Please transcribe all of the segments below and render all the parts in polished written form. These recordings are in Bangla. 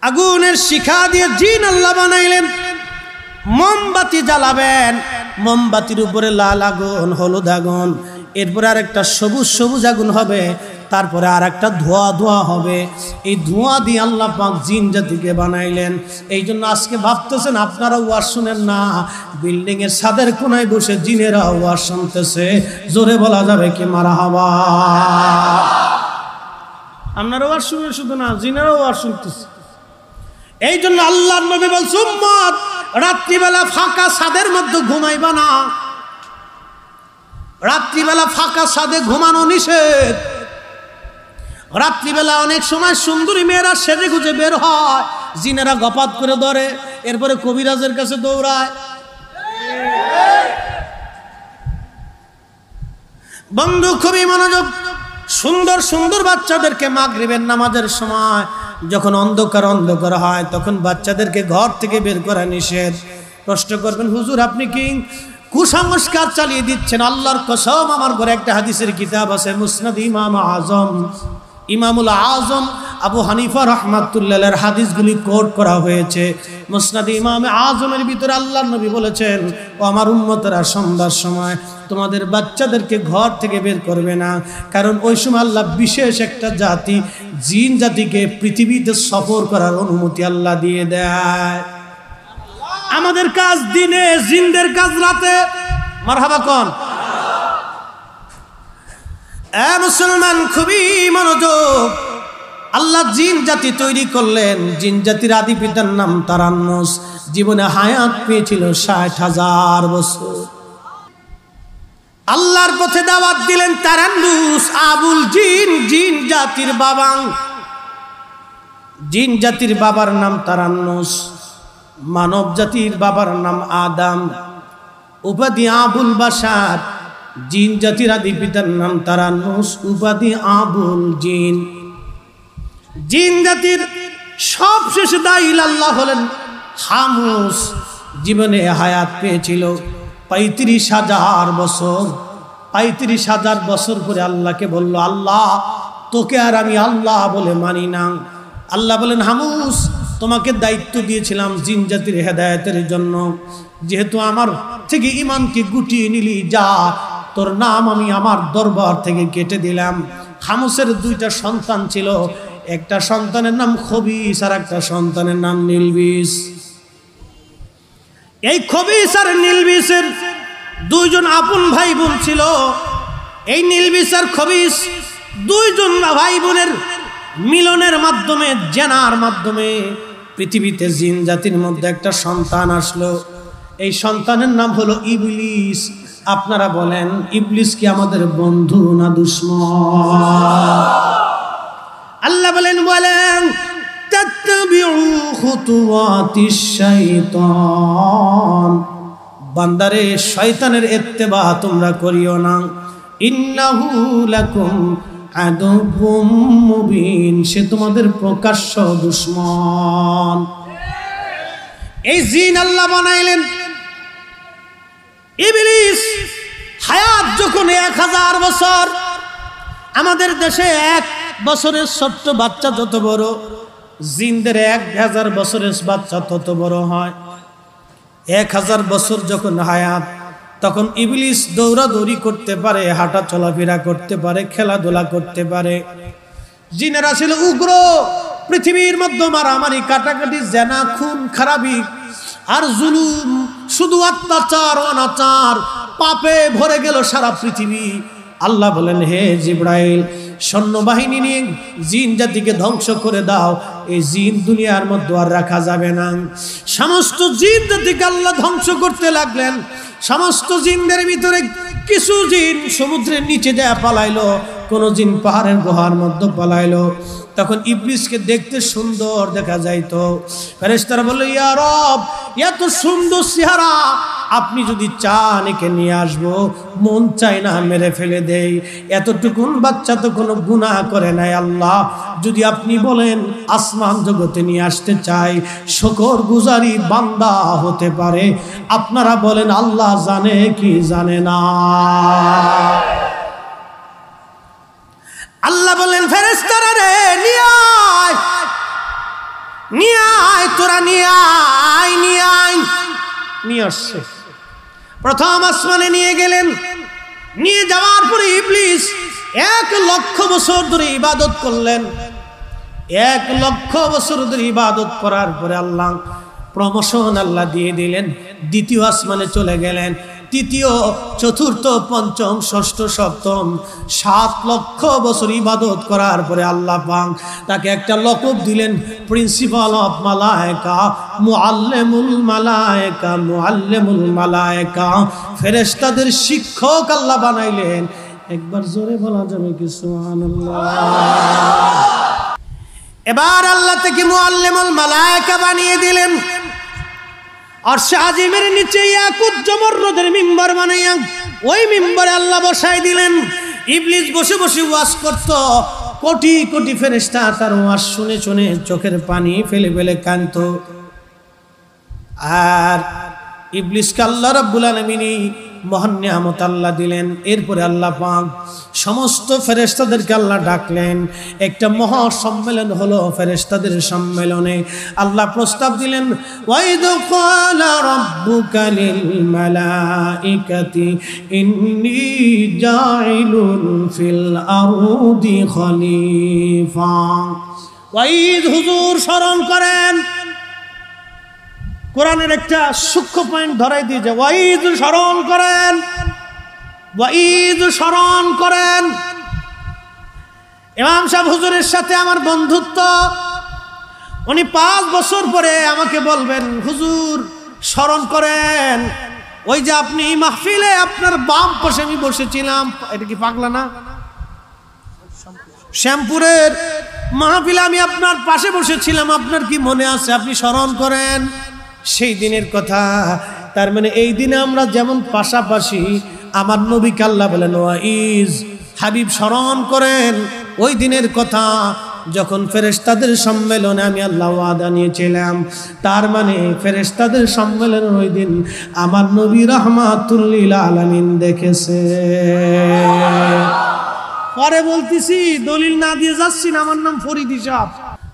আগুনের শিখা দিয়ে জিন আল্লাহ বানাইলেন। মোমবাতি জ্বালাবেন, মোমবাতির উপরে লাল আগুন, হলুদ আগুন, এরপরে আর একটা সবুজ সবুজ আগুন হবে, তারপরে আর একটা ধোঁয়া ধোঁয়া হবে। এই ধোঁয়া দিয়ে আল্লাহ পাক জিন জাতিকে বানাইলেন। এই জন্য আজকে ভাবতেছেন আপনারা ওয়াজ শুনেন না, বিল্ডিং এর ছাদের কোনায় বসে জিনেরা ওয়াজ শুনতেছে। জোরে বলা যাবে কি মারহাবা? আপনারা ওয়াজ শুনে শুধু না, জিনেরাও ওয়াজ শুনতেছে। এই জন্য আল্লাহর নবী বলছে, উম্মত রাত্রিবেলা ফাঁকা ছাদের মধ্যে ঘুমাইবা না। রাত্রিবেলা ফাঁকা ছাদে ঘুমানো নিষেধ। রাত্রিবেলা অনেক সময় সুন্দরী মেয়েরা সেজে গুজে বের হয়, জিনেরা গপাত করে ধরে, এরপরে কবিরাজের কাছে দৌড়ায়। বন্ধু খুবই মনোযোগ, সুন্দর সুন্দর বাচ্চাদেরকে মাগরিবের নামাজের সময় যখন অন্ধকার অন্ধকার হয় তখন বাচ্চাদেরকে ঘর থেকে বের করা নিষেধ। প্রশ্ন করবেন, হুজুর আপনি কি কুসংস্কার চালিয়ে দিচ্ছেন? আল্লাহর কসম, আমার ঘরে একটা হাদিসের কিতাব আছে, মুসনাদ ইমামুল আজম আবু হানিফা রাহমাতুল্লাহের হাদিসগুলি কোট করা হয়েছে। মুসনাদ ইমাম আজমের ভিতরে আল্লাহর নবী বলেছেন, ও আমার উম্মতরা, সন্ধ্যার সময় তোমাদের বাচ্চাদেরকে ঘর থেকে বের করবে না, কারণ ওই সময় আল্লাহ বিশেষ একটা জাতি, জিন জাতিকে পৃথিবীতে সফর করার অনুমতি আল্লাহ দিয়ে দেয়। আমাদের কাজ দিনে, জিনদের কাজ রাতে। মারহাবা কোন? মুসলমান খুবই মনোযোগ। আল্লাহ জিন জাতি তৈরি করলেন। জিন জাতির আদি পিতার নাম তারান্নুস। জীবনে হায়াত পেয়েছিল ৬০,০০০ বছর। আল্লাহর পথে দাওয়াত দিলেন তারান্নুস আবুল জিন, জিন জাতির বাবা। জিন জাতির বাবার নাম তারান্নুস, মানব জাতির বাবার নাম আদম, উপাধি আবুল বাশার। জিন জাতির আদি পিতার নাম তারান্নুস, উপাধি আবুল জিন। জিন জাতির সবশেষ দাঈল আল্লাহ হলেন খামুস। জীবনে হায়াত পেয়েছিল ৩৫,০০০ বছর। ৩৫,০০০ বছর পরে আল্লাহকে বলল, আল্লাহ তোকে আর আমি আল্লাহ বলে মানি না। আল্লাহ বলেন, হামুস তোমাকে দায়িত্ব দিয়েছিলাম জিন জাতির হেদায়েতের জন্য, যেহেতু আমার থেকে ঈমানকে গুটিয়ে নিলি, যা তোর নাম আমি আমার দরবার থেকে কেটে দিলাম। খামুসের 2টা সন্তান ছিল, একটা সন্তানের নাম খবিস আর একটা সন্তানের নাম নিলবিস। এই খবিস আর নিলবিসের 2 জন আপন ভাই বোন ছিল। এই নিলবিস আর খবিস 2 জন ভাই বোনের মিলনের মাধ্যমে, জেনার মাধ্যমে পৃথিবীতে জিন জাতির মধ্যে একটা সন্তান আসলো। এই সন্তানের নাম হলো ইবলিস। আপনারা বলেন, ইবলিস কি আমাদের বন্ধু না দুশমন? আল্লাহ বলেন তাত্তাবিউ খুতুওয়াতিশ শাইতান, বান্দারে শয়তানের ইত্তেবা তোমরা করিও না। ইন্নাহু লাকুম আদুউম মুবিন, সে তোমাদের প্রকাশ্য দুশমন। এই জিন আল্লাহ বানাইলেন। ইবলিস হায়াত যখন ১০০০ বছর, আমাদের দেশে 1 বছরের ছোট্ট বাচ্চা যত বড়, জিনদের ১০০০ বছরের বাচ্চা তত বড় হয়। ১০০০ বছর যখন হায়াত, তখন ইবলিস দৌড়াদৌড়ি করতে পারে, হাঁটা চলাফেরা করতে পারে, খেলাধুলা করতে পারে। জিনেরা ছিল উগ্র, পৃথিবীর মধ্যে মারামারি, কাটাকাটি, জেনা, খুন, খারাপি আর জুলুম, শুধু অত্যাচার, অনাচার, পাপে ভরে গেল সারা পৃথিবী। আল্লাহ বলেন, হে জিবরাইল, সৈন্যবাহিনী নিয়ে জিন জাতিকে ধ্বংস করে দাও। এই জিন দুনিয়ার মধ্যে আর রাখা যাবে না। সমস্ত জিন জাতিকে আল্লাহ ধ্বংস করতে লাগলেন। সমস্ত জিনদের ভিতরে কিছু জিন সমুদ্রের নিচে যায় পালাইলো, কোন জিন পাহাড়ের গুহার মধ্যে পালাইলো। তখন ইবলিসকে দেখতে সুন্দর দেখা যাইতো। ফেরেশতারা বলল, ইয়া রব, এত সুন্দর চেহারা, আপনি যদি চান একে নিয়ে আসবো, মন চায় না মেরে ফেলে দেই। এতটুকুন বাচ্চা তো কোনো গুনাহ করে নাই। আল্লাহ, যদি আপনি বলেন আসমান জগতে নিয়ে আসতে চাই, শুকর গুজারি বান্দা হতে পারে। আপনারা বলেন, আল্লাহ জানে কি জানে না? আল্লাহ বলেন, ফেরেশতারা রে, নিয়ে তোরা নিয়ে আয়, নিয়ে আয়। নিয়ে আসছে, প্রথম আসমানে নিয়ে গেলেন। নিয়ে যাওয়ার পরে ইবলিস 1,00,000 বছর ধরে ইবাদত করলেন। 1,00,000 বছর ধরে ইবাদত করার পরে আল্লাহ প্রমোশন আল্লাহ দিয়ে দিলেন। দ্বিতীয় আসমানে চলে গেলেন। তৃতীয়, চতুর্থ, পঞ্চম, ষষ্ঠ, সপ্তম 7,00,000 বছর ইবাদত করার পরে আল্লাহ পাক তাকে একটা লকব দিলেন, প্রিন্সিপাল অফ মালায়েকা, মুআল্লিমুল মালায়েকা, মুআল্লিমুল মালায়েকা, ফেরেশতাদের শিক্ষক আল্লাহ বানাইলেন। একবার জোরে বলা যাবে কি সুবহানাল্লাহ? এবার আল্লাহ থেকে মুআল্লিমুল মালায়েকা বানিয়ে দিলেন। আরশে আজিমের নিচে ইয়াকুত জমরদের মিম্বার বানাইয়া ওই মিম্বরে আল্লাহ বসাই দিলেন। ইবলিস বসে বসে ওয়াজ করত। কোটি কোটি ফেরেশতা তার ওয়াজ শুনে শুনে চোখের পানি ফেলে ফেলে কাঁদত। আর ইবলিসকে আল্লাহ রাব্বুল আলামিন মহান নিয়ামত আল্লাহ দিলেন। এরপরে আল্লাহ পাক সমস্ত ফেরেশতাদেরকে আল্লাহ ডাকলেন। একটা মহা সম্মেলন হলো। ফেরেশতাদের সম্মেলনে আল্লাহ প্রস্তাব দিলেন, ওয়াইদ ক্বালা রাব্বুকা লিল মালাইকাতি ইন্নী জাইলুন ফিল আরদি খলিফা। ওয়াইদ হুজুর স্মরণ করেন। কোরআনের একটা সূক্ষ্ম পয়েন্ট ধরাই দিয়ে যে ওয়াইদ স্মরণ করেন, ওয়াইদ স্মরণ করেন। ইমাম সাহেব হুজুরের সাথে আমার বন্ধুত্ব। উনি 5 বছর পরে আমাকে বলবেন, হুজুর স্মরণ করেন ওই যে আপনি মাহফিলে আপনার বাম পাশে আমি বসেছিলাম। এটা কি পাগলা না? শ্যামপুরের মাহফিলে আমি আপনার পাশে বসেছিলাম, আপনার কি মনে আছে? আপনি স্মরণ করেন সেই দিনের কথা। তার মানে এই দিনে আমরা যেমন পাশাপাশি, আমার নবীকে আল্লাহ বলেন ওয়াইজ, হাবিব স্মরণ করেন ওই দিনের কথা যখন ফেরেশতাদের সম্মেলনে আমি আল্লাহ ওয়াদা নিয়েছিলাম। তার মানে ফেরেশতাদের সম্মেলনের ওই দিন আমার নবী রাহমাতুল লিল আলামিন দেখেছে। পরে বলতেছি, দলিল না দিয়ে যাচ্ছি না। আমার নাম ফরিদি সাহেব।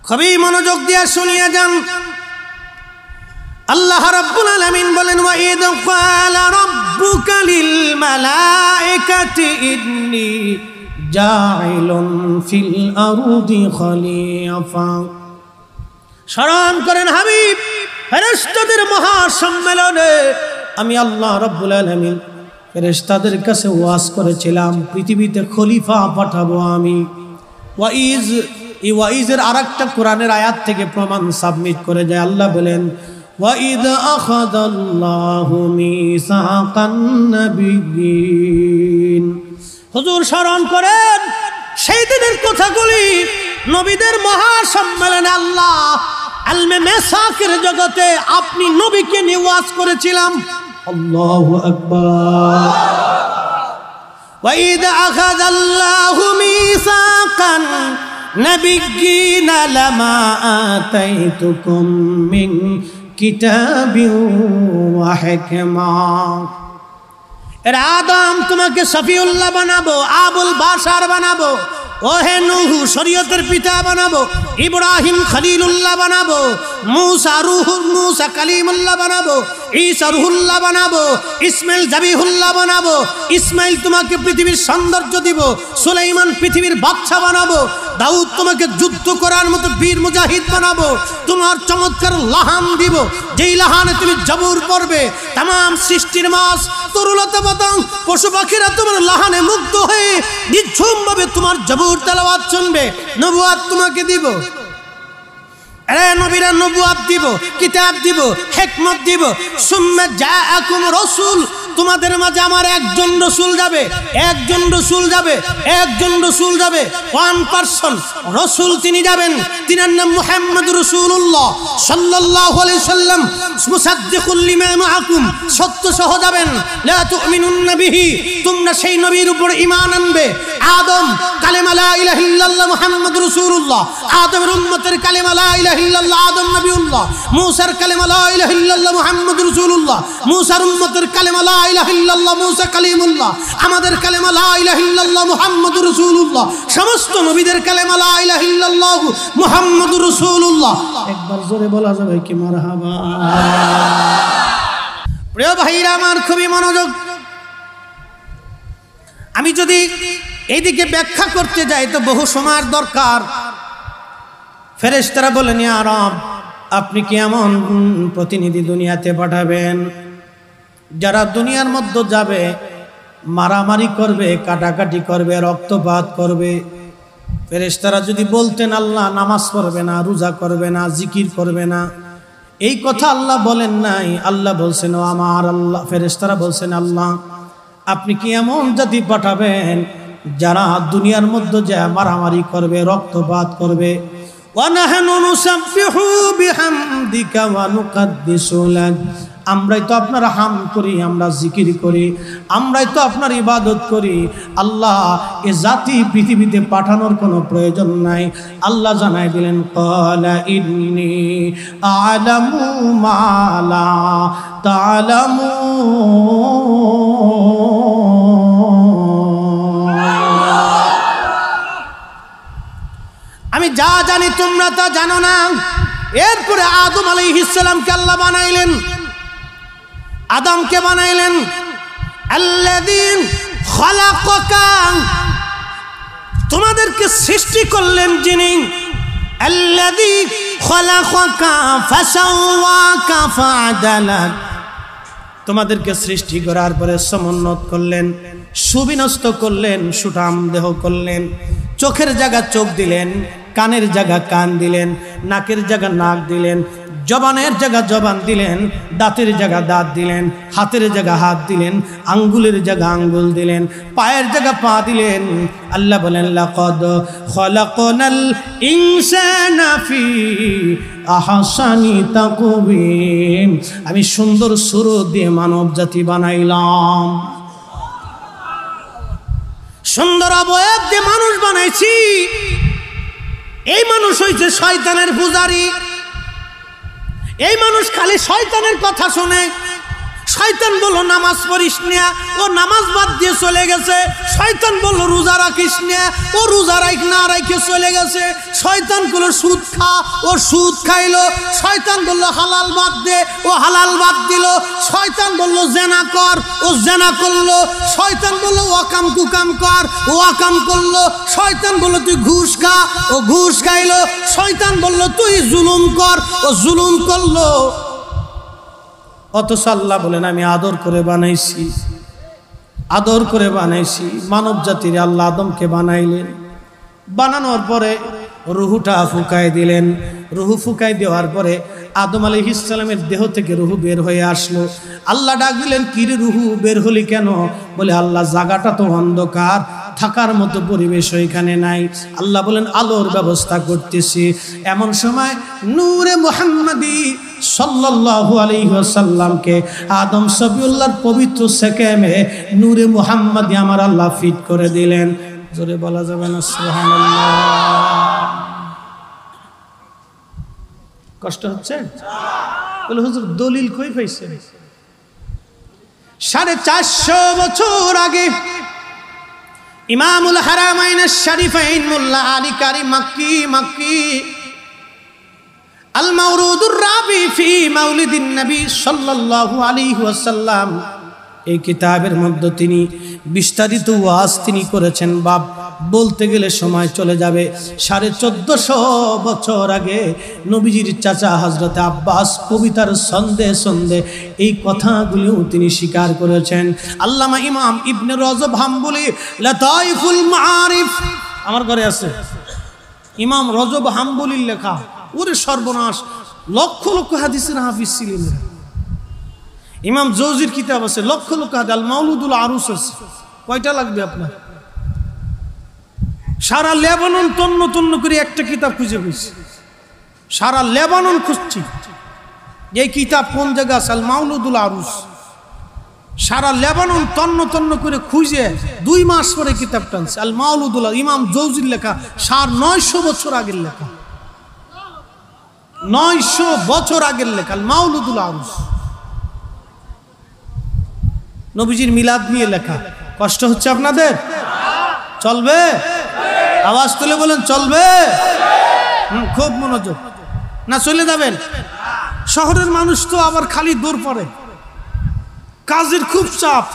খুবই মনোযোগ দিয়ে শুনিয়ে যান। আল্লাহ রাব্বুল আলামিন বলেন, ওয়াইদ ক্বালা রাব্বুকা লিল মালাইকাতি ইন্নী জাইলুন ফিল আরদি খলিফা। স্মরণ করেন হাবিব, ফেরেশতাদের মহা সম্মেলনে আমি আল্লাহ রাব্বুল আলামিন ফেরেশতাদের কাছে ওয়াজ করেছিলাম পৃথিবীতে খলিফা পাঠাবো আমি। ওয়াইজ, এই ওয়াইজের আরেকটা কোরআনের আয়াত থেকে প্রমাণ সাবমিট করে যায়। আল্লাহ বলেন, وَإِذْ أَخَذَ اللَّهُ مِيثَاقَ النَّبِيِّينَ। হুজুর স্মরণ করেন সেই দিনের কথাগুলি। নবীদের মহা সম্মেলনে আল্লাহ আলমে মেসাকের জগতে আপনি নবীকে নিয়ে ওয়াজ করেছিলাম। আল্লাহু আকবার। وَإِذْ أَخَذَ اللَّهُ مِيثَاقَ النَّبِيِّينَ لَمَا آتَيْتُكُم مِّن কিতাবিন ওয়া হিকমা। এর আদম তোমাকে সফিউল্লাহ বানাবো, আবুল বাশার বানাবো, ওহে নূহ শরীয়তের পিতা বানাবো, ইব্রাহিম খলিলুল্লাহ বানাবো, মুসা কালিমুল্লাহ বানাবো, ঈসা রুহুল্লাহ বানাবো, ইসমাইল জাবিহুল্লাহ বানাবো। ইসমাইল তোমাকে পৃথিবীর সৌন্দর্য দিব, সুলাইমান পৃথিবীর বাদশা বানাবো, দাউদ তোমাকে যুদ্ধ করার মতো বীর মুজাহিদ বানাবো। তোমার চমৎকার লাহান দিব, যেই লাহানে তুমি জবুর পড়বে। তামাম সৃষ্টির মাস, তরুলতা পাতাং, পশু পাখিরা তোমার লাহানে মুগ্ধ হয়ে নিঝুম ভাবে তোমার জবুর তেলাওয়াত শুনবে। নবুয়াত তোমাকে দিব, আরে নবীরা নবুয়াত দিব, কিতাব দিব, হিকমত দিব। সুম্মা জাআকুম রাসূল, তোমাদের মাঝে আমার একজন রাসূল যাবে, একজন রাসূল যাবে, একজন রাসূল যাবে। ওয়ান পারসন রাসূল তিনি যাবেন, তিনার নাম মুহাম্মদুর রাসূলুল্লাহ সাল্লাল্লাহু আলাইহি সাল্লাম। মুসাদ্দিকুল লিমা মাআকুম, সত্য সহ যাবেন। লা তুমিনুন্না বিহি, তোমরা সেই নবীর উপর ঈমান আনবে। আদম কালেমা লা ইলাহা ইল্লাল্লাহ মুহাম্মাদুর রাসূলুল্লাহ, আদমের উম্মতের কালেমা লা ইলাহা ইল্লাল্লাহ আদম নবিউল্লাহ, মূসার কালেমা লা ইলাহা ইল্লাল্লাহ মুহাম্মাদুর রাসূলুল্লাহ, মূসার উম্মতের কালেমা লা ইলাহা ইল্লাল্লাহ মূসা কালিমুল্লাহ, আমাদের কালেমা লা ইলাহা ইল্লাল্লাহ মুহাম্মাদুর রাসূলুল্লাহ, সমস্ত নবীদের কালেমা লা ইলাহা ইল্লাল্লাহ মুহাম্মাদুর রাসূলুল্লাহ। একবার জোরে বলা যাবে কি মারহাবা? প্রিয় ভাইরা আমার, খুবই মনোযোগ। আমি যদি এইদিকে ব্যাখ্যা করতে যাই তো বহু সময়ের দরকার। ফেরেশতারা বলেন, ইয়া রব, আপনি কি এমন প্রতিনিধি দুনিয়াতে পাঠাবেন যারা দুনিয়ার মধ্যে যাবে, মারামারি করবে, কাটাকাটি করবে, রক্তপাত করবে? ফেরেশতারা যদি বলতেন আল্লাহ নামাজ পড়বে না, রোজা করবে না, জিকির করবে না, এই কথা আল্লাহ বলেন নাই। আল্লাহ বলছেন, ও আমার আল্লাহ, ফেরেশতারা বলছেন, আল্লাহ আপনি কি এমন জাতি পাঠাবেন যারা দুনিয়ার মধ্যে যায় মারামারি করবে, রক্তপাত করবে? ওয়ানাহনু নুসাব্বিহু বিহামদিকা ওয়া নুকাদ্দিসু লাক, আমরাই তো আপনার হাম করি, আমরা জিকির করি, আমরাই তো আপনার ইবাদত করি। আল্লাহ, এ জাতি পৃথিবীতে পাঠানোর কোনো প্রয়োজন নাই। আল্লাহ জানাই দিলেন, ক্বালা ইন্নী আ'লামু মা লা তা'লামুন, আমি যা জানি তোমরা তা জানো না। এরপরে আদম আলাইহিস সালামকে আল্লাহ বানাইলেন, আদমকে বানাইলেন। আল্লাযী খালাকাকা, তোমাদেরকে সৃষ্টি করলেন যিনি। আল্লাযী খালাকাকা ফাসাওয়াকা ফাআদালাক, তোমাদেরকে সৃষ্টি করার পরে সমুন্নত করলেন, সুবিন্যস্ত করলেন, সুঠাম দেহ করলেন, চোখের জায়গা চোখ দিলেন, কানের জায়গা কান দিলেন, নাকের জায়গা নাক দিলেন, জবানের জায়গা জবান দিলেন, দাঁতের জায়গা দাঁত দিলেন, হাতের জায়গা হাত দিলেন, আঙ্গুলের জায়গা আঙ্গুল দিলেন, পায়ের জায়গা পা দিলেন। আল্লাহ বলেন, লাকাদ খালাকনাল ইনসানা ফি আহসানি তাকওয়িম, আমি সুন্দর সুরত দিয়ে মানব জাতি বানাইলাম, সুন্দর অবয়ব দিয়ে মানুষ বানাইছি। এই মানুষ হইছে শয়তানের পূজারী। এই মানুষ খালি শয়তানের কথা শুনে। শয়তান বলল নামাজ পড়িস না, ও নামাজ বাদ দিয়ে চলে গেছে। শয়তান বলল রোজা রাখিস না, ও রোজা না রাখে চলে গেছে। শয়তান বলল সুদ খা, ও সুদ খাইলো। শয়তান বলল হালাল বাদ দে, ও হালাল বাদ দিল। শয়তান বলল জেনা কর, ও জেনা করলো। শয়তান বলল ওয়াকাম কুকাম কর, ও ওয়াকাম করলো। শয়তান বলল তুই ঘুষ খা, ও ঘুষ খাইলো। শয়তান বলল তুই জুলুম কর, ও জুলুম করলো। অথচ আল্লাহ বলেন আমি আদর করে বানাইছি, আদর করে বানাইছি। মানব জাতির আল্লাহ আদমকে বানাইলেন, বানানোর পরে রুহুটা ফুকাই দিলেন। রুহু ফুকাই দেওয়ার পরে আদম আলাইহিস সালামের দেহ থেকে রুহু বের হয়ে আসলো। আল্লাহ ডাক দিলেন, কিরে রুহু বের হলি কেন? বলে আল্লাহ জায়গাটা তো অন্ধকার, থাকার মতো পরিবেশ ওইখানে নাই। আল্লাহ বলেন আলোর ব্যবস্থা করতেছি। এমন সময় নূরে মুহাম্মাদি সাল্লাল্লাহু আলাইহি ওয়াসাল্লামকে আদম সফিউল্লাহর পবিত্র সেকেমে নূরে মুহাম্মাদি আমার আল্লাহ ফিট করে দিলেন। জোরে বলা যাবে না সুবহানাল্লাহ? কষ্ট হচ্ছে? বলে হুজুর দলিল কই পাইছেন? 450 বছর আগে ইমামুল হারামাইন শরীফাইন মোল্লা আলী কারি মক্কি আল মাওরুদুর রাবি ফি মাউলিদিন নবী সাল্লাল্লাহু আলাইহি ওয়াসাল্লাম, এই কিতাবের মধ্যে তিনি বিস্তারিত ওয়াজ তিনি করেছেন। বাপ বলতে গেলে সময় চলে যাবে। 1450 বছর আগে নবীজির চাচা হযরত আব্বাস কবিতার ছন্দে ছন্দে এই কথাগুলিও তিনি স্বীকার করেছেন। আল্লামা ইমাম ইবনে রজব হাম্বলি লাতাইফুল মাআরিফ আমার ঘরে আছে, ইমাম রজব হাম্বলির লেখা। ওরে সর্বনাশ, লক্ষ লক্ষ হাদিসের হাফিজ ছিলেন। ইমাম জৌজির কিতাব আছে, লক্ষ লক্ষ হাদিস। আল মাউলুদুল আরুস আছে। কয়টা লাগবে আপনার? সারা লেবানন তন্ন তন্ন করে একটা কিতাব খুঁজে পেয়েছি। সারা লেবানন খুঁজছি এই কিতাব কোন জায়গা আছে। আল মাউলুদুল আরুস সারা লেবানন তন্ন তন্ন করে খুঁজে 2 মাস পরে কিতাব টানছে। আল মাউলুদুল ইমাম জৌজির লেখা, 950 বছর আগের লেখা, 900 বছর আগের লেখা আল মাউলুদুল আরুস, নবীজির মিলাদ নিয়ে লেখা। কষ্ট হচ্ছে আপনাদের? চলবে? আওয়াজ তুলে বলেন চলবে? খুব মনোযোগ, না চলে যাবেন? শহরের মানুষ তো আবার খালি দৌড় পড়ে, কাজের খুব চাপ,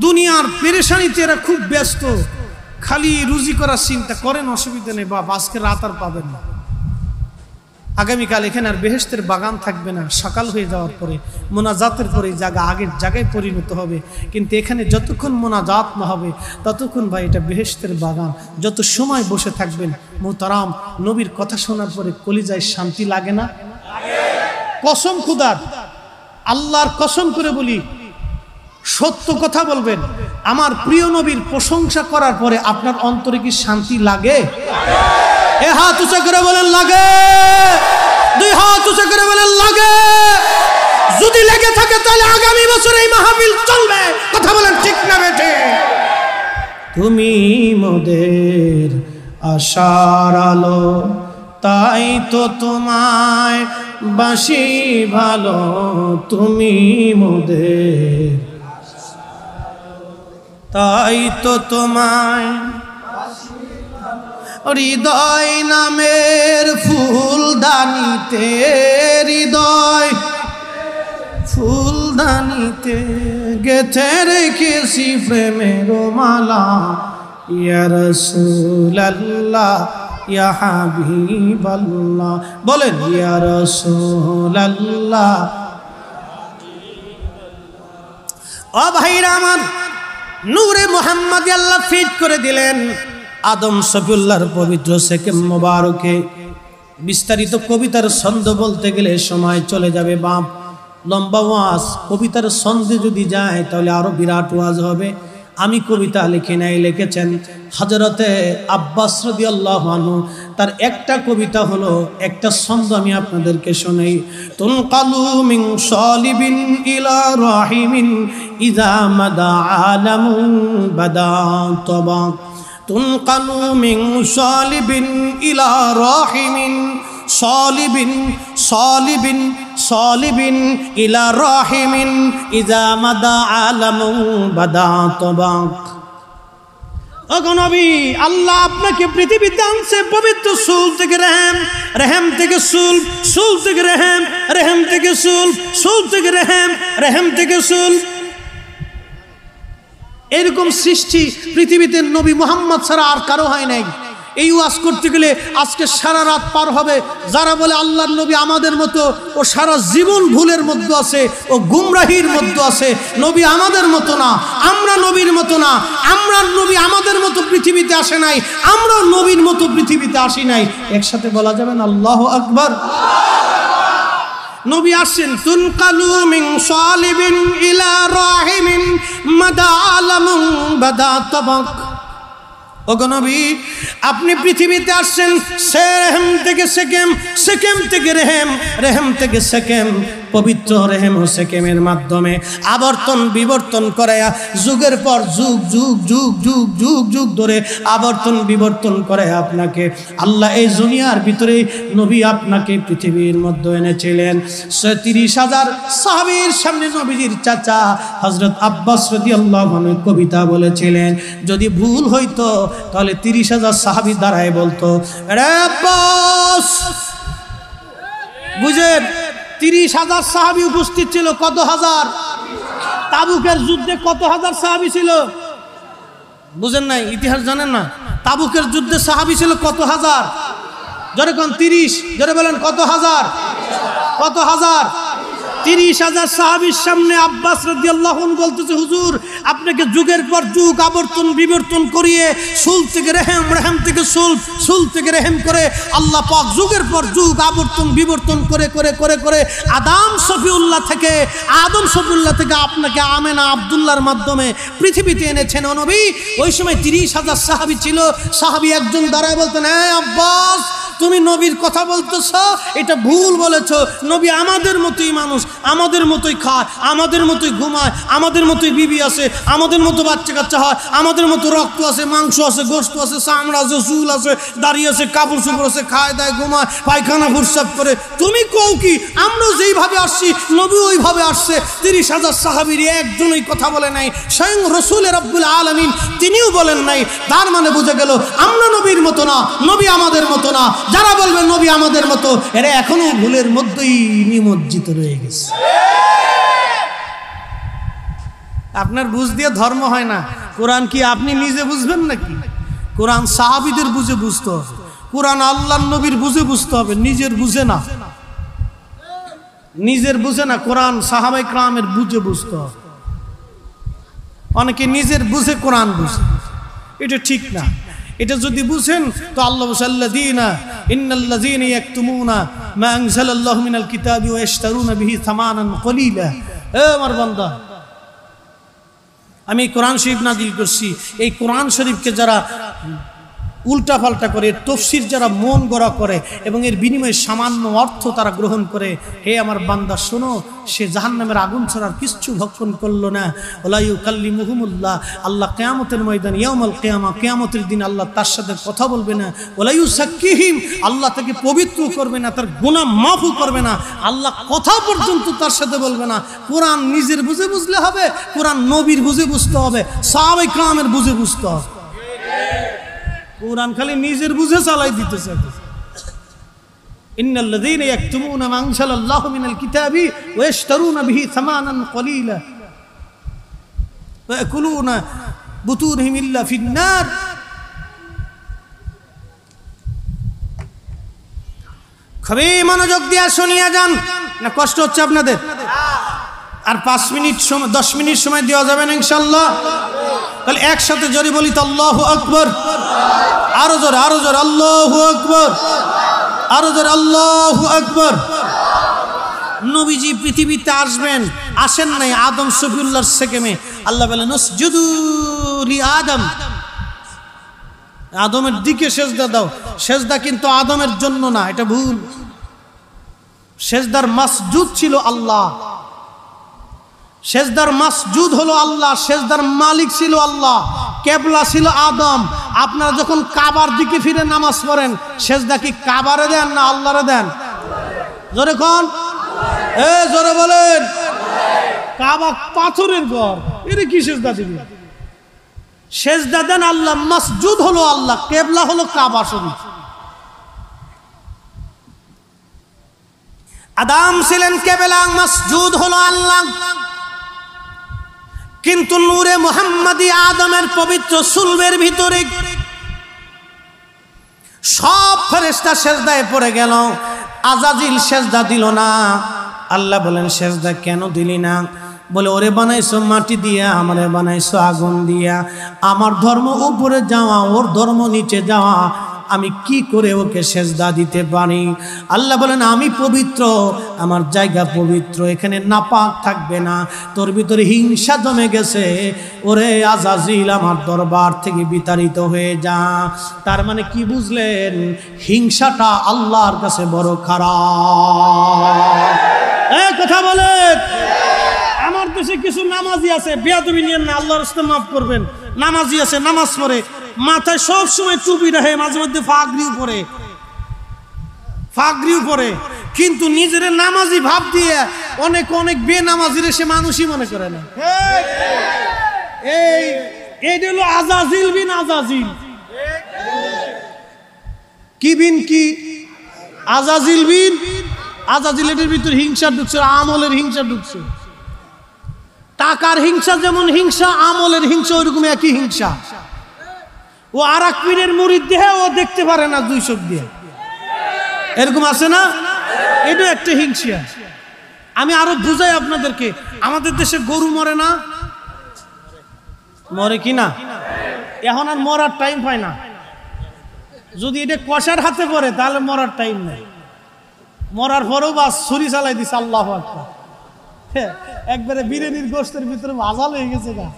দুনিয়ার পেরেশানিতে এরা খুব ব্যস্ত, খালি রুজি করার চিন্তা করেন। অসুবিধা নেই বাবা, আজকে রাত আর পাবেন না, আগামীকাল এখানে আর বেহেশতের বাগান থাকবে না। সকাল হয়ে যাওয়ার পরে মোনাজাতের পরে জায়গা আগের জায়গায় পরিণত হবে, কিন্তু এখানে যতক্ষণ মোনাজাত না হবে ততক্ষণ ভাই এটা বেহেশতের বাগান। যত সময় বসে থাকবেন মোহতারাম, নবীর কথা শোনার পরে কলিজায় শান্তি লাগে না? কসম খুদার, আল্লাহর কসম করে বলি, সত্য কথা বলবেন, আমার প্রিয় নবীর প্রশংসা করার পরে আপনার অন্তরে কি শান্তি লাগে? এ হাত উঁচা করে বলেন লাগে, 2 হাত উঁচা করে বলেন লাগে। যদি লেগে থাকে তাহলে আগামী বছর এই মাহফিল চলবে। কথা বলেন ঠিক না বেঠে? তুমি মোদের আশার আলো, তাই তো তোমায় বাসি ভালো। তুমি মোদের, তাই তো তোমায় হৃদয় নামের ফুলদানিতে, হৃদয় ফুলদানিতে গেথে রেখেছি প্রেমের মালা। ইয়া রাসূলুল্লাহ ইয়া হাবিবাল্লাহ, বলেন ইয়া রাসূলুল্লাহ। ও ভাইরা আমার, নূরে মুহাম্মদ আল্লাহ ফিট করে দিলেন আদম শফিউল্লাহর পবিত্র সেকেম মোবারকে। বিস্তারিত কবিতার ছন্দ বলতে গেলে সময় চলে যাবে বাপ, লম্বা ওয়াজ। কবিতার ছন্দে যদি যায় তাহলে আরো বিরাট ওয়াজ হবে। আমি কবিতা লিখি নাই, লিখেছেন হযরতে আব্বাস রাদিয়াল্লাহু আনহু। তার একটা কবিতা হলো, একটা ছন্দ আমি আপনাদেরকে শোনাই। তুনকালু মিন সালিবিন ইলা রাহিমিন ইযা মাদা আলামুন বাদা তবা। তুনকালু মিন সালিবিন ইলা রাহিমিন, সালিবিন সালিবিন সালিবিন ইলা রাহিমিন ইযা মাদা আলামুন বাদা তবা। ওগো নবী, আল্লাহ আপনাকে পৃথিবীতে আনছে পবিত্র সুল থেকে রেহেম, রেহেম থেকে সুল, সুল থেকে রেহেম, রেহেম থেকে সুল, সুল থেকে রেহেম, রেহেম থেকে সুল। এরকম সৃষ্টি পৃথিবীতে নবী মুহাম্মদ ছাড়া আর কারো হয় নাই। এই ওয়াজ করতে গেলে আজকে সারা রাত পার হবে। যারা বলে আল্লাহর নবী আমাদের মতো, ও সারা জীবন ভুলের মধ্যে আছে, ও গুমরাহির মধ্যে আছে। নবী আমাদের মতো না, আমরা নবীর মতো না, আমরা নবী আমাদের মতো পৃথিবীতে আসে নাই, আমরা নবীর মতো পৃথিবীতে আসি নাই। একসাথে বলা যাবে না আল্লাহু আকবার? নবী আসেন তুনকালু মিন সালিবিন ইলা রাহিমিন মাদা আলামুন বাদা তাবাক। ওগো নবী, আপনি পৃথিবীতে আসছেন সেকেম থেকে সেকেম, সেকেম থেকে রেহেম, রেহেম থেকে সেকেম। পবিত্র রেহেম ও সেকেমের মাধ্যমে আবর্তন বিবর্তন করায়া যুগের পর যুগ, যুগ যুগ যুগ যুগ যুগ ধরে আবর্তন বিবর্তন করে আপনাকে আল্লাহ এই দুনিয়ার ভিতরে নবী আপনাকে পৃথিবীর মধ্যে এনেছিলেন। 30,000 সাহাবীর সামনে নবীজির চাচা হযরত আব্বাস রাদিয়াল্লাহু আনহু কবিতা বলেছিলেন। যদি ভুল হইতো তাহলে 30,000 সাহাবী দাঁড়ায় বলতো, রে আব্বাস। বুঝেন, 30,000 সাহাবী উপস্থিত ছিল। কত হাজার? তাবুকের যুদ্ধে কত হাজার সাহাবী ছিল? বুঝেন নাই? ইতিহাস জানেন না? তাবুকের যুদ্ধে সাহাবী ছিল কত হাজার? জোরে কোন 30, জোরে বলেন কত হাজার? কত হাজার? 30,000 সাহাবীর সামনে আব্বাস রাদিয়াল্লাহু আনহু বলতেছে, হুজুর আপনাকে যুগের পর যুগ আবর্তন বিবর্তন করিয়ে সুল থেকে রেহেম, রেহেম থেকে সুল, সুল থেকে রেহেম করে আল্লাহ পাক যুগের পর যুগ আবর্তন বিবর্তন করে করে করে করে আদম শফিউল্লাহ থেকে আপনাকে আমেনা আব্দুল্লাহর মাধ্যমে পৃথিবীতে এনেছেন। ও নবী, ওই সময় 30,000 সাহাবী ছিল। সাহাবী একজন দাঁড়ায় বলতেন, হ্যাঁ আব্বাস, তুমি নবীর কথা বলতেছ, এটা ভুল বলেছ। নবী আমাদের মতোই মানুষ, আমাদের মতোই খায়, আমাদের মতোই ঘুমায়, আমাদের মতোই বিবি আছে, আমাদের মতো বাচ্চা কাচ্চা হয়, আমাদের মতো রক্ত আছে, মাংস আছে, গোশত আছে, চামড়া আছে, চুল আছে, দাড়ি আছে, কাপড় চোপড় আছে, খায় দায় ঘুমায়, পায়খানা ফুরসাব করে। তুমি কও কি আমরা যেইভাবে আসছি নবী ওইভাবে আসছে? 30,000 সাহাবীর একজনই কথা বলে নাই, স্বয়ং রাসূল রাব্বুল আলামিন তিনিও বলেন নাই। তার মানে বুঝে গেল আমরা নবীর মতো না, নবী আমাদের মতো না। যারা বলবে নবী আমাদের মতো, এরা এখনো ভুলের মধ্যেই নিমজ্জিত রয়ে গেছে। আপনার বুঝ দিয়ে ধর্ম হয় না। কোরআন কি আপনি নিজে বুঝবেন নাকি? কোরআন সাহাবীদের বুঝে বুঝতে হবে, কোরআন আল্লাহর নবীর বুঝে বুঝতে হবে, নিজের বুঝে না, নিজের বুঝে না। কোরআন সাহাবায়ে কেরামের বুঝে বুঝতে হবে। অনেকে নিজের বুঝে কোরআন বুঝে, এটা ঠিক না। এটা যদি বুঝেন তো আল্লাহ সাল্লাযীনা ইন্নাল্লাযীনা ইয়াকতুমুনা মা আনজালাল্লাহু মিনাল কিতাবি ওয়া ইশতারুনা বিহি সামানান কলিলা। এ আমার বান্দা, আমি কোরআন শরীফ নাযিল করছি, এই কোরআন শরীফকে যারা উল্টা পাল্টা করে, তফসির যারা মন গড়া করে এবং এর বিনিময়ে সামান্য অর্থ তারা গ্রহণ করে, হে আমার বান্দা শোনো, সে জাহান্নামের আগুন ছাড়ার কিচ্ছু ভক্ষণ করলো না। ওয়া লা ইউকাল্লিমুহুমুল্লাহ, আল্লাহ কিয়ামতের ময়দানে ইয়াউমুল কিয়ামা, কিয়ামতের দিন আল্লাহ তার সাথে কথা বলবে না। ওয়া লা ইউসাক্কিহিম, আল্লাহ তাকে পবিত্র করবে না, তার গুনাহ মাফও করবে না, আল্লাহ কথা পর্যন্ত তার সাথে বলবে না। কোরআন নিজের বুঝে বুঝলে হবে, কোরআন নবীর বুঝে বুঝতে হবে, সাহাবায়ে কেরামের বুঝে বুঝতে হবে। কোরআন খালি নিজের বুঝে চালাই দিতেছে। ইন্নাল্লাযীনা ইয়াকতুমুনা মা আনজালাল্লাহু মিনাল কিতাবি ওয়া ইশতারুনা বিহি সামানান কলিলা ওয়া ইয়াকুলুনা বুতুনহিম ইল্লা ফিন-নার। খুবই মনোযোগ দিয়ে শুনিয়া যান, না কষ্ট হচ্ছে আপনাদের? আর 5 মিনিট সময়, 10 মিনিট সময় দেওয়া যাবে না ইনশাআল্লাহ? তাহলে একসাথে জোরে বলি তো আল্লাহু আকবার। আরো জোরে, আরো জোরে আল্লাহু আকবার, আরো জোরে আল্লাহু আকবার। নবীজি পৃথিবীতে আসবেন, আসেন নাই আদম শফিউল্লাহর সেকেমে। আল্লাহ বলেন উসজুদু লি আদম, আদমের দিকে সেজদা দাও। সেজদা কিন্তু আদমের জন্য না, এটা ভুল। সেজদার মাসজুদ ছিল আল্লাহ, সেজদার মাসজুদ হলো আল্লাহ, সেজদার মালিক ছিল আল্লাহ, কেবলা ছিল আদম। আপনারা যখন কাবার দিকে ফিরে নামাজ পড়েন, সেজদা কি কাবারে দেন না আল্লাহরে দেন? জোরে কোন, এ জোরে বলেন। কাবা পাথরের ঘর, এর কি সেজদা দিবেন? সেজদা দেন আল্লাহ, মাসজুদ হলো আল্লাহ, কেবলা হলো কাবা শরীফ। আদম ছিলেন কেবলা, মাসজুদ হলো আল্লাহ। কিন্তু নূরে মুহাম্মাদি আদমের পবিত্র সুলবের ভিতরে সব ফেরেশতা সেজদায় পড়ে গেল, আজাজিল সেজদা দিল না। আল্লাহ বলেন সেজদা কেন দিলি না? বলে ওরে বানাইছো মাটি দিয়া, আমারে বানাইছো আগুন দিয়া, আমার ধর্ম উপরে যাওয়া, ওর ধর্ম নিচে যাওয়া, আমি কি করে ওকে সেজদা দিতে পারি? আল্লাহ বলেন আমি পবিত্র, আমার জায়গা পবিত্র, এখানে নাপাক থাকবে না। তোর ভিতরে হিংসা জমে গেছে, ওরে আজাজিল আমার দরবার থেকে বিতাড়িত হয়ে যা। তার মানে কি বুঝলেন? হিংসাটা আল্লাহর কাছে বড় খারাপ। এই কথা বলেন। আমার দেশে কিছু নামাজি আছে, বেয়াদবি নিয়েন না, আল্লাহর রাস্তায় মাফ করবেন। নামাজি আছে, নামাজ পড়ে, মাথায় সব সময় টুপি রাখে, মাঝে মধ্যে ফাগরিও পরে, কিন্তু নিজের নামাজি ভাব দিয়ে অনেক অনেক বেনামাজির সে মানুষই মনে করে না। এইটা হলো আজাজিল বিন আজাজিল। কি বিন কি? আজাজিল বিন আজাজিল। এটার ভিতরে হিংসা ঢুকছে, আমলের হিংসা ঢুকছে। টাকার হিংসা যেমন হিংসা, আমলের হিংসা ওইরকম একই হিংসা। ও আর এক পীরের মুরিদ দেহে ও দেখতে পারে না 2 চোখ দিয়ে, এরকম আছে না? এটা একটা হিংসা। আমি আরো বুঝাই আপনাদেরকে, আমাদের দেশে গরু মরে না? মরে কি না? এখন আর মরার টাইম পায় না। যদি এটা কষার হাতে পড়ে তাহলে মরার টাইম নেই, মরার পরেও বাস ছুরি চালাই দিছে। আল্লাহু আকবার। একবারে বিরিয়ানির গোশতের ভিতরে ভাজাল হয়ে গেছে গা।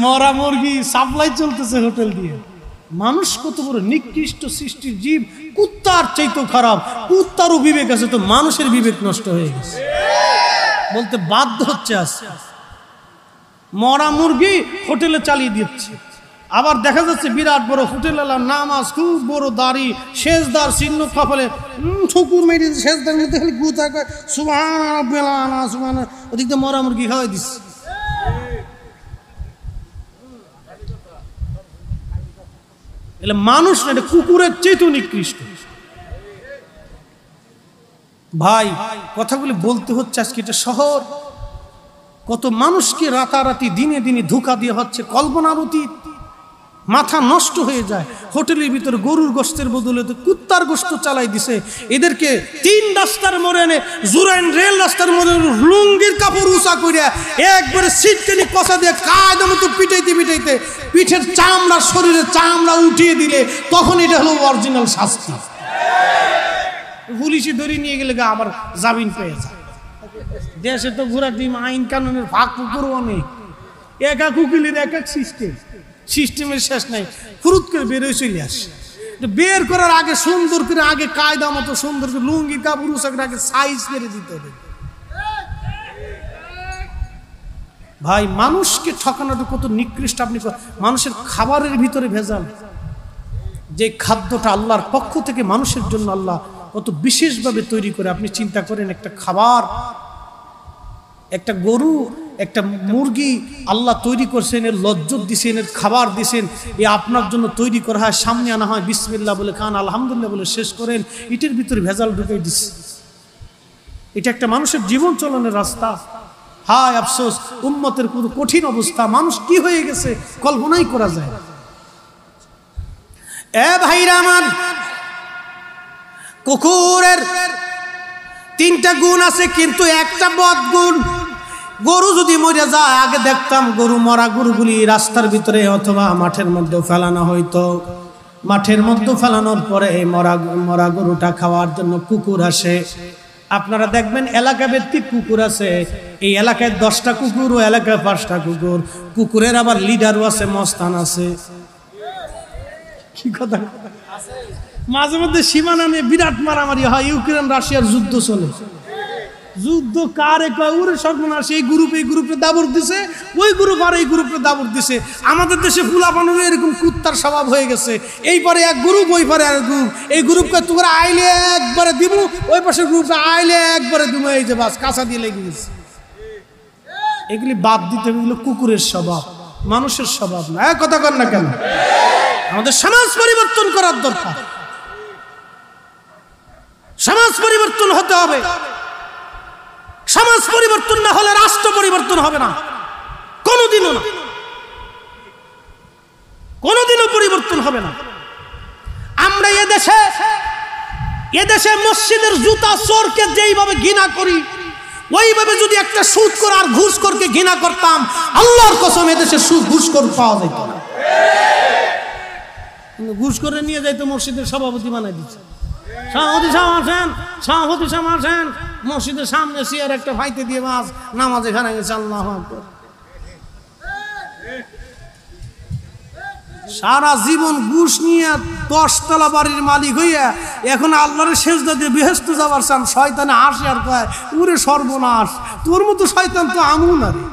মরা মুরগি সাপ্লাই চলতেছে হোটেল দিয়ে। মানুষ কত বড় নিকৃষ্ট সৃষ্টির জীব, কুত্তার চাইতেও খারাপ। কুত্তারও বিবেক আছে, তো মানুষের বিবেক নষ্ট হয়ে গেছে বলতে বাধ্য হচ্ছে। আজকে মরা মুরগি হোটেলে চালিয়ে দিচ্ছে, আবার দেখা যাচ্ছে বিরাট বড় হোটেল এলাম, নামাজ, খুব বড় দাড়ি, শেষদার চিহ্ন কপালে, ঠুকুর মেরে শেষদার মধ্যে খালি গুতা কয় সুবহানাল্লাহ সুবহানাল্লাহ, ওদিক দিয়ে মরা মুরগি খাওয়াই দিচ্ছে। এলে মানুষ না, এটা কুকুরের চেয়েও নিকৃষ্ট। ভাই কথাগুলি বলতে হচ্ছে, আজকে এটা শহর, কত মানুষকে রাতারাতি দিনে দিনে ধোঁকা দিয়ে হচ্ছে, কল্পনার অতীত, মাথা নষ্ট হয়ে যায়। হোটেলের ভিতরে গরুর গোশতের বদলে কুত্তার গোশত চালাই দিছে। এদেরকে 3 রাস্তার মোড়ে এনে জুরাইন রেল রাস্তার মোড়ে লুঙ্গির কাপড় উঁচা করিয়া একবারে সিটকানি কষা দিয়ে কায়দা মতো পিটাইতে পিটাইতে পিঠের চামড়া, শরীরের চামড়া উঠিয়ে দিলে তখন এটা হলো অরিজিনাল শাস্তি। পুলিশে ধরে নিয়ে গেলে আবার জামিন পেয়ে যায়। দেশে তো ঘোরা টিম, আইন কানুনের ভাগ পুকুরও অনেক, এক এক উকিলের এক এক সিস্টেমের শেষ নাই। ফুরুত করে বেরোয় চলে আসে। বের করার আগে সুন্দর করে, আগে কায়দা মতো সুন্দর করে লুঙ্গি কাপড় উঁচাকে আগে সাইজ করে দিতে হবে। ভাই মানুষকে ঠকানোটা কত নিকৃষ্ট। আপনি মানুষের খাবারের ভিতরে ভেজাল, যে খাদ্যটা আল্লাহর পক্ষ থেকে মানুষের জন্য আল্লাহ কত বিশেষভাবে তৈরি করে। আপনি চিন্তা করেন, একটা খাবার, একটা গরু, একটা মুরগি আল্লাহ তৈরি করছেন, এর লজ্জত দিছেন, এর খাবার দিছেন, এ আপনার জন্য তৈরি করা হয়, সামনে আনা হয়, বিসমিল্লাহ বলে খান, আলহামদুলিল্লাহ বলে শেষ করেন। এটার ভিতরে ভেজাল ঢুকে দিচ্ছে। এটা একটা মানুষের জীবন চলনের রাস্তা। হায় আফসোস, উম্মতের কত কঠিন অবস্থা, মানুষ কি হয়ে গেছে কল্পনাই করা যায়। এ ভাইরা আমার, কুকুরের 3টা গুণ আছে, কিন্তু একটা বদ গুণ। গরু যদি মরে যায়, আগে দেখতাম গরু, মরা গরুগুলি রাস্তার ভিতরে অথবা মাঠের মধ্যে ফেলানো হইতো। মাঠের মধ্যে ফেলানোর পরে এই মরা গরুটা খাওয়ার জন্য কুকুর আসে। আপনারা দেখবেন এলাকা ভিত্তিক কুকুর আছে, এই এলাকায় 10টা কুকুর, ও এলাকায় 5টা কুকুর। কুকুরের আবার লিডারও আছে, মস্তান আছে। কি কথা, মাঝে মধ্যে সীমানা নিয়ে বিরাট মারামারি হয়। ইউক্রেন রাশিয়ার যুদ্ধ চলে, যুদ্ধ কারে কয় ওরে সর্বনাশ, এই গ্রুপে দাবর দিছে, ওই গ্রুপ আর এই গ্রুপে দাবর দিছে। আমাদের দেশে ফুলাপানোর এরকম কুত্তার স্বভাব হয়ে গেছে। এই পারে এক গ্রুপ, ওই পারে এক গ্রুপ। এই গ্রুপকে তোমরা আইলে একবারে দিব, ওই পাশে গ্রুপটা আইলে একবারে দিব, এই যে বাস কাঁচা দিয়ে লেগে গেছে। এগুলি বাদ দিতে হবে, এগুলো কুকুরের স্বভাব, মানুষের স্বভাব না। কথা কর না কেন? আমাদের সমাজ পরিবর্তন করার দরকার, সমাজ পরিবর্তন হতে হবে। সমাজ পরিবর্তন না হলে রাষ্ট্র পরিবর্তন হবে না, কোনোদিনও না, কোনোদিনও পরিবর্তন হবে না। আমরা এদেশে মসজিদের জুতা চোরকে যেইভাবে ঘৃণা করি, ওইভাবে যদি একটা সুদখোর আর ঘুষখোরকে ঘৃণা করতাম, আল্লাহর কসম এদেশে ঘুষখোর পাওয়া যেত না। ঘুষ করে নিয়ে যাইতো, মসজিদের সভাপতি বানাই দিচ্ছে। সভাপতি সাহেব আসেন, মসজিদের সামনে চেয়ার একটা ফাইতে দিয়ে মাছ নামাজ এখানে গেছে। আল্লাহু আকবার। সারা জীবন ঘুষ নিয়ে 10 তলা বাড়ির মালিক হইয়া এখন আল্লাহর সেজদা দিয়ে বেহেশতে যাবার চান। শয়তানে হাসে আর কয়, ওরে সর্বনাশ, তোর মতো শয়তান তো আমু না রে।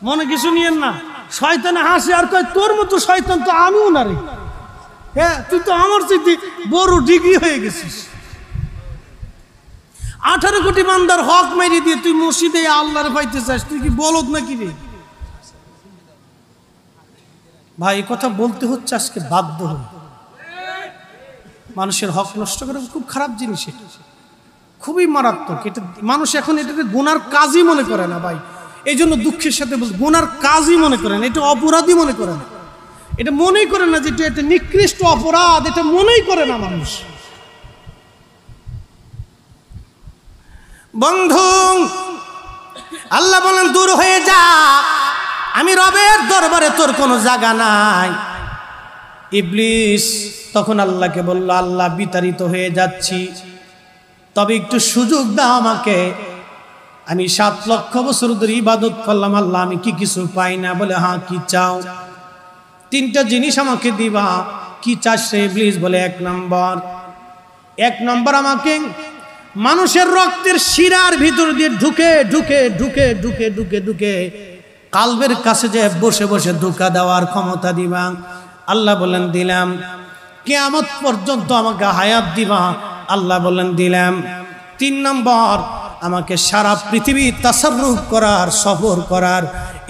মনে কিছু নিয়েন না, শয়তানে হাসে আর কয়, তোর মতো শয়তান তো আমিও না রে। হ্যাঁ, তুই তো আমার চাইতে বড় ডিগ্রি হয়ে গেছিস। 18 কোটি বান্দার হক মেরে দিয়ে তুই মসজিদে আল্লাহরে পাইতে চাস, তুই কি বলদ নাকি রে? ভাই কথা বলতে হচ্ছে আজকে বাধ্য হয়ে। মানুষের হক নষ্ট করা খুব খারাপ জিনিস, এটা খুবই মারাত্মক। এটা মানুষ এখন এটাকে গুনার কাজই মনে করে না ভাই। এই জন্য দুঃখের সাথে বলছি, গুনার কাজই মনে করে না, এটা অপরাধী মনে করে না। এটা মনেই করে না যে এটা নিকৃষ্ট অপরাধ, এটা মনেই করে না মানুষ। বন্ধু, আল্লাহ বলেন দূর হয়ে যা, আমি রবের দরবারে তোর কোনো জায়গা নাই। ইবলিস তখন আল্লাহকে বলল, আল্লাহ বিতাড়িত হয়ে যাচ্ছি, তবে একটু সুযোগ দাও আমাকে। আমি 7 লক্ষ বছর ধরে ইবাদত করলাম, আল্লাহ আমি কি কিছু পাই না? বলে হ্যাঁ, কি চাও? 3টা জিনিস আমাকে দিবা। কি চাস রে ইবলিস? বলে 1 নম্বর আমাকে মানুষের রক্তের শিরার ভিতর দিয়ে ঢুকে ঢুকে ঢুকে ঢুকে ঢুকে ঢুকে কালবের কাছে যে বসে বসে ধোঁকা দেওয়ার ক্ষমতা দিবা। আল্লাহ বলেন দিলাম। কিয়ামত পর্যন্ত আমাকে হায়াত দিবা। আল্লাহ বলেন দিলাম। 3 নম্বর আমাকে সারা পৃথিবী তাসাররুফ করার, সফর করার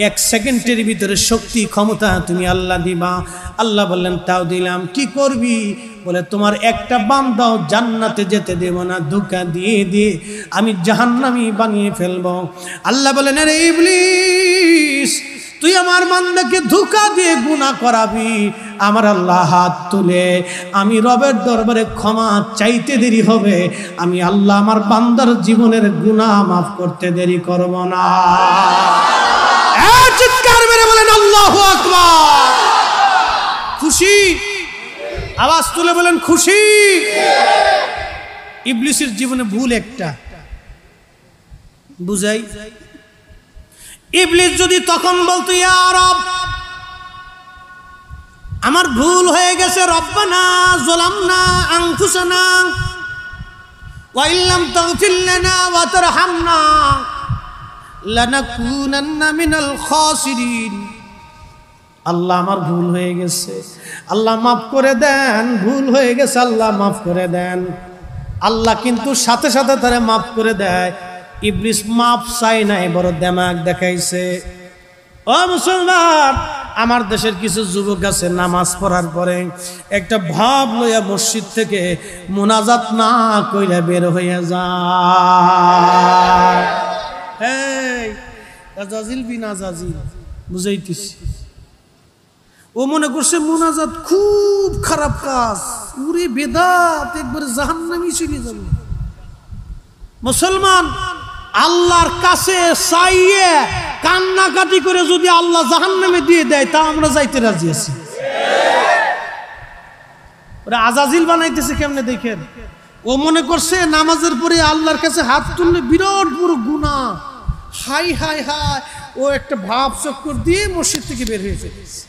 1 সেকেন্ডের ভিতরে শক্তি ক্ষমতা তুমি আল্লাহ দিবা। আল্লাহ বললেন তাও দিলাম। কি করবি? বলে তোমার একটা বান্দাও জান্নাতে যেতে দেব না, ধোঁকা দিয়ে দিয়ে আমি জাহান্নামী বানিয়ে ফেলবো। আল্লাহ বলেন আরে ইবলিস, তুই আমার বান্দাকে ধোঁকা দিয়ে গুনাহ করাবি। আমার আল্লাহ হাত তুলে আমি রবের দরবারে ক্ষমা চাইতে দেরি হবে, আমি আল্লাহ আমার বান্দার জীবনের গুনাহ মাফ করতে দেরি করব না। চিৎকার মেরে বলেন আল্লাহু আকবার। খুশি? আওয়াজ তুলে বলেন খুশি? ইবলিসের জীবনে ভুল একটা বুঝাই। ইবলিস যদি তখন বলতো ইয়া রব, আমার ভুল হয়ে গেছে, রব্বানা যালামনা আনফুসানা ওয়া ইল্লাম তাগফির লানা ওয়া তারহামনা লানাকুনান্না মিনাল খাসিরিন। আল্লাহ আমার ভুল হয়ে গেছে, আল্লাহ মাফ করে দেন। ভুল হয়ে গেছে, আল্লাহ মাফ করে দেন। আল্লাহ কিন্তু সাথে সাথে তারে মাফ করে দেয়। ইবলিস মাফ চাই নাই, বড় দেমাগ দেখাইছে। ও মুসলমান, আমার দেশের কিছু যুবক আছে নামাজ পড়ার পরে একটা ভাব লইয়া মসজিদ থেকে মুনাজাত না কইরা বের হইয়া যায়। এই আজাজিল বিন আজাজিল বুঝাইতেছি। ও মনে করছে মুনাজাত খুব খারাপ কাজ, উরে বেদাত, একবারে জাহান্নামী চলে যাবে। মুসলমান আল্লাহর কাছে চাইয়ে কান্নাকাটি করে যদি আল্লাহ জাহান্নামে দিয়ে দেয় তা আমরা যাইতে রাজি আছি। ওরা আজাজিল বানাইতেছে কেমনে দেখেন। ও মনে করছে নামাজের পরে আল্লাহর কাছে হাত তুললে বিরাট বড় গুনাহ। হাই হাই হাই, ও একটা ভাব চক্কর দিয়ে মসজিদ থেকে বের হয়ে ফেলেছে।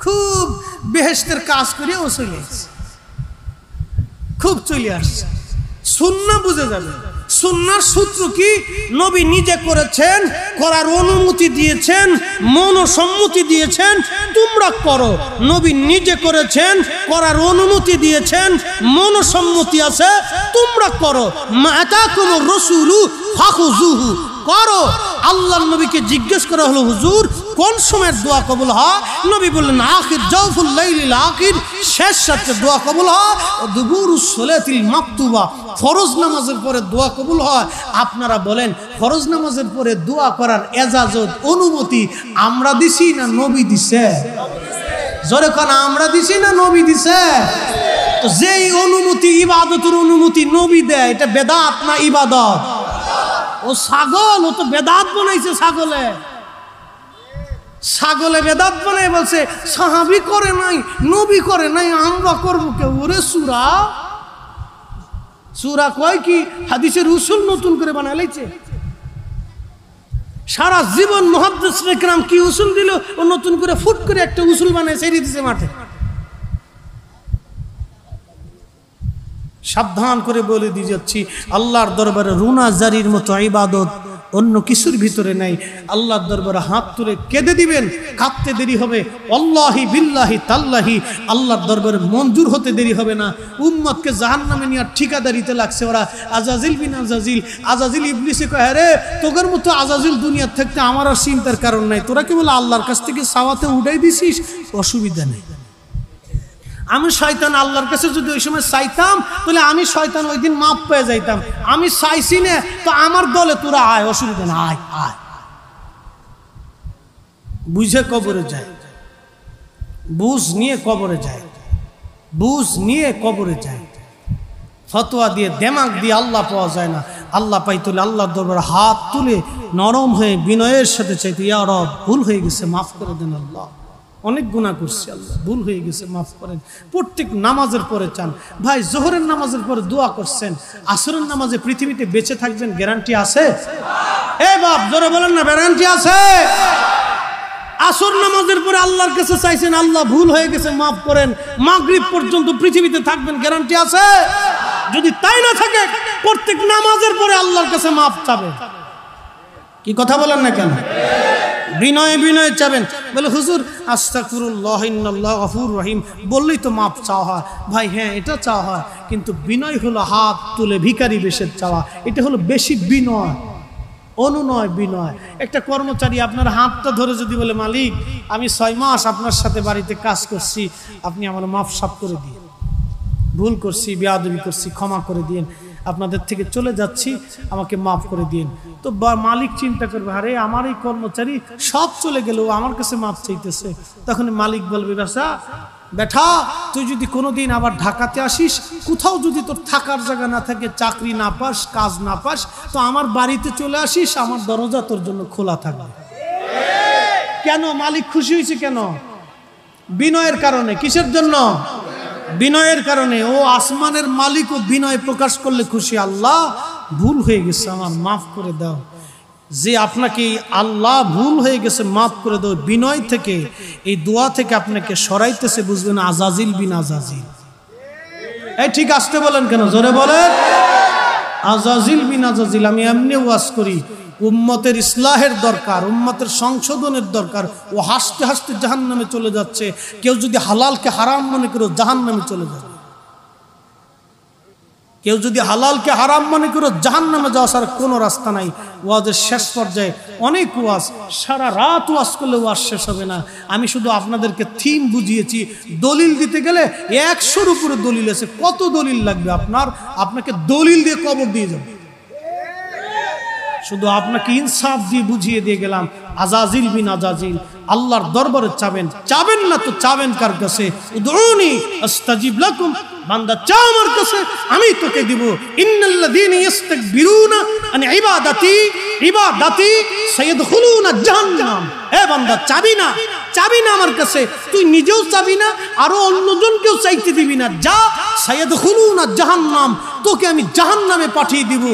খুব বেহেশতের কাজ করে ও চলে আসছে, খুব চলে আসছে। সুন্নাহ বুঝে যাবে। সুন্নাহর সূত্র কি? নবী নিজে করেছেন, করার অনুমতি দিয়েছেন, মনোসম্মতি দিয়েছেন, তোমরা করো। নবী নিজে করেছেন, করার অনুমতি দিয়েছেন, মনোসম্মতি আছে, তোমরা করো। মা আতাকুমুর রাসূলু ফাখুযুহু, করো। আল্লাহর নবীকে জিজ্ঞেস করা হলো, হুজুর কোন সময়ের দোয়া কবুল হয়? নবী বললেন আখির জাওফুল লাইলিল আখির, শেষ রাতে দোয়া কবুল হয়। ও দুবুরুস সালাতিল মাকতুবা, ফরজ নামাজের পরে দোয়া কবুল হয়। আপনারা বলেন ফরজ নামাজের পরে দোয়া করার এজাজত, অনুমতি আমরা দিছি না নবী দিছে? জোরে কোন আমরা দিছি না নবী দিছে? তো যেই অনুমতি, ইবাদতের অনুমতি নবী দেয়, এটা বেদাত না ইবাদত? ও ছাগল, ও তো বেদাত বানাইছে। ছাগলে বেদাত বানাই বলছে সাহাবী করে নাই, নবী করে নাই, আমরা করবো কে? ওরে সূরা কয় কি? হাদিসের উসুল নতুন করে বানাইছে। সারা জীবন মুহাদ্দিসিনে কেরাম কি উসুল দিল, ও নতুন করে ফুট করে একটা উসুল বানায় ছেড়ে দিছে মাঠে। সাবধান করে বলে দিয়ে যাচ্ছি, আল্লাহর দরবারে রুনা জারির মতো ইবাদত অন্য কিছুর ভিতরে নাই। আল্লাহর দরবারে হাত তুলে কেঁদে দিবেন, কাঁদতে দেরি হবে। আল্লাহি বিল্লাহি তাল্লাহি, আল্লাহর দরবারে মঞ্জুর হতে দেরি হবে না। উম্মতকে জাহান্নামে নিয়ে ঠিকাদারিতে লাগছে ওরা। আজাজিল বিন আজাজিল, আজাজিল ইবলিসে কয় রে তোদের মতো আজাজিল দুনিয়ার থাকতে আমার আর চিন্তার কারণ নাই, তোরা কেবল আল্লাহর কাছ থেকে সাওয়াতে উঠাই দিছিস, অসুবিধা নেই। আমি শয়তান আল্লাহর কাছে যদি ওই সময় চাইতাম, তাহলে আমি শয়তান ওই দিন মাপ পেয়ে যাইতাম। আমি চাইছি না, তো আমার দলে তোরা আয়, অসুবিধা না, আয় আয়। বুঝে কবরে যায়, বুঝ নিয়ে কবরে যায়, বুঝ নিয়ে কবরে যায়। ফতোয়া দিয়ে, দেমাগ দিয়ে আল্লাহ পাওয়া যায় না। আল্লাহ পাই তুলে আল্লাহর দরবারে হাত তুলে নরম হয়ে বিনয়ের সাথে চাইতে, ইয়া রব ভুল হয়ে গেছে, মাফ করে দেন আল্লাহ। অনেক গুনাহ করছি আল্লাহ, ভুল হয়ে গেছে, মাফ করেন। প্রত্যেক নামাজের পরে চান। ভাই জোহরের নামাজের পরে দোয়া করছেন, আসরের নামাজে পৃথিবীতে বেঁচে থাকবেন, গ্যারান্টি আছে? এ বাপ জোরে বলেন না, গ্যারান্টি আছে? আসর নামাজের পরে আল্লাহর কাছে চাইছেন, আল্লাহ ভুল হয়ে গেছে মাফ করেন, মাগরিব পর্যন্ত পৃথিবীতে থাকবেন, গ্যারান্টি আছে? যদি তাই না থাকে প্রত্যেক নামাজের পরে আল্লাহর কাছে মাফ চাবে। কি কথা বলেন না কেন? বিনয়ে বিনয়ে চাবেন। বলে হুজুর আস্তাগফিরুল্লাহ ইন্নাল্লাহ গফুর রহিম বললেই তো মাপ চাওয়া হয়। ভাই হ্যাঁ, এটা চাওয়া হয়, কিন্তু বিনয় হলো হাত তুলে ভিখারি বেশের চাওয়া, এটা হলো বেশি বিনয়, অনুনয় বিনয়। একটা কর্মচারী আপনার হাতটা ধরে যদি বলে, মালিক আমি 6 মাস আপনার সাথে বাড়িতে কাজ করছি, আপনি আমার মাফ সাফ করে দিন, ভুল করছি, বেয়াদবি করছি, ক্ষমা করে দিন, আপনাদের থেকে চলে যাচ্ছি, আমাকে মাফ করে দিন। তো মালিক চিন্তা করবে, আরে আমার এই কর্মচারী সব চলে গেল, আমার কাছে মাফ চাইতেছে। তখন মালিক বলবে, বেটা তুই যদি কোনোদিন আবার ঢাকাতে আসিস, কোথাও যদি তোর থাকার জায়গা না থাকে, চাকরি না পাস, কাজ না পাস, তো আমার বাড়িতে চলে আসিস, আমার দরজা তোর জন্য খোলা থাকবে। কেন? মালিক খুশি হয়েছে কেন? বিনয়ের কারণে। কিসের জন্য? বিনয়ের কারণে। ও আসমানের মালিক ও বিনয় প্রকাশ করলে খুশি, আল্লাহ ভুল হয়ে গেছে, আমার মাফ করে দাও। যে আপনাকে আল্লাহ ভুল হয়ে গেছে মাফ করে দাও, বিনয় থেকে, এই দোয়া থেকে আপনাকে সরাইতেছে, বুঝবেন আজাজিল বিন আজাজিল। এই ঠিক আসতে বলেন কেন? জোরে বলেন। আজাজিল বিন আজাজিল। আমি এমনি ওয়াজ করি, উম্মতের ইসলাহের দরকার, উম্মতের সংশোধনের দরকার। ও হাসতে হাসতে জাহান্নামে চলে যাচ্ছে। কেউ যদি হালালকে হারাম মনে করে জাহান্নামে চলে যাবে। কেউ যদি হালালকে হারাম মনে করে জাহান্নামে যাওয়ার কোনো রাস্তা নাই। ওয়াজের শেষ পর্যায়ে অনেক ওয়াজ, সারা রাত ওয়াজ করলে ওয়াজ শেষ হবে না। আমি শুধু আপনাদেরকে থিম বুঝিয়েছি। দলিল দিতে গেলে 100-র উপরে দলিল আছে। কত দলিল লাগবে আপনাকে দলিল দিয়ে কবর দিয়ে যাবে। শুধু আপনাকে ইনসাফ দিয়ে বুঝিয়ে দিয়ে গেলাম। আজাজিল বিন আজাজিল, আল্লাহর দরবারে চাবেন। চাবেন না তো চাবেন কার কাছে? উদউনি আস্তাজিব লাকুম, বান্দা চা আমার কাছে, আমি তোকে দিব। ইন্নাল্লাযীনা ইস্তাকবিরুনা আন ইবাদাতি সায়াদখুলুনা জাহান্নাম। এ বান্দা চাবি না আমার কাছে, তুই নিজেও চাবি না, আরো অন্যজনকেও চাইতে দিবি না। যা, সায়াদখুলুনা জাহান্নাম, তোকে আমি জাহান্নামে পাঠিয়ে দিব।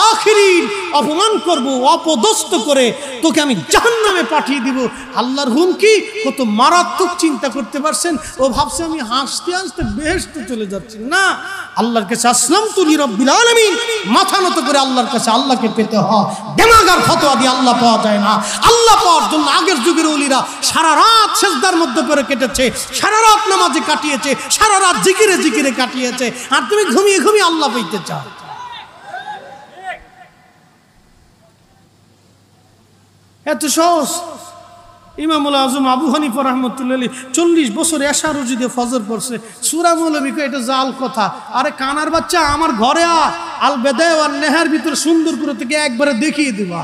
দাখিরিন, অপমান করব, অপদস্থ করে তোকে আমি জাহান্নামে পাঠিয়ে দিব। আল্লাহর হুমকি কত মারাত্মক চিন্তা করতে পারছেন? ও ভাবছে আমি হাসতে হাসতে বেহেশতে চলে যাচ্ছি। না, আল্লাহর কাছে আসলামতু লিরাব্বিল আলামিন, মাথা নত করে আল্লাহর কাছে আল্লাহকে পেতে হয়। দেমাগার ফতোয়া দিয়ে আল্লাহ পাওয়া যায় না। আল্লাহ পাওয়ার জন্য আগের যুগের ওলিরা সারা রাত সেজদার মধ্যে পড়ে কেটেছে, সারা রাত নামাজে কাটিয়েছে, সারা রাত জিকিরে কাটিয়েছে। আর তুমি ঘুমিয়ে ঘুমিয়ে আল্লাহ পেতে চাও। এত সহজ। ইমামুল আজম আবু হানিফা রাহমাতুল্লাহ 40 বছর এশা রোজা দিয়ে ফজর পড়ছে। সূরা মৌলবীকে এটা জাল কথা। আরে কানার বাচ্চা, আমার ঘরে আল বেদায়া ওয়ান নেহার ভিতরে সুন্দর করে থেকে একবারে দেখিয়ে দিবা।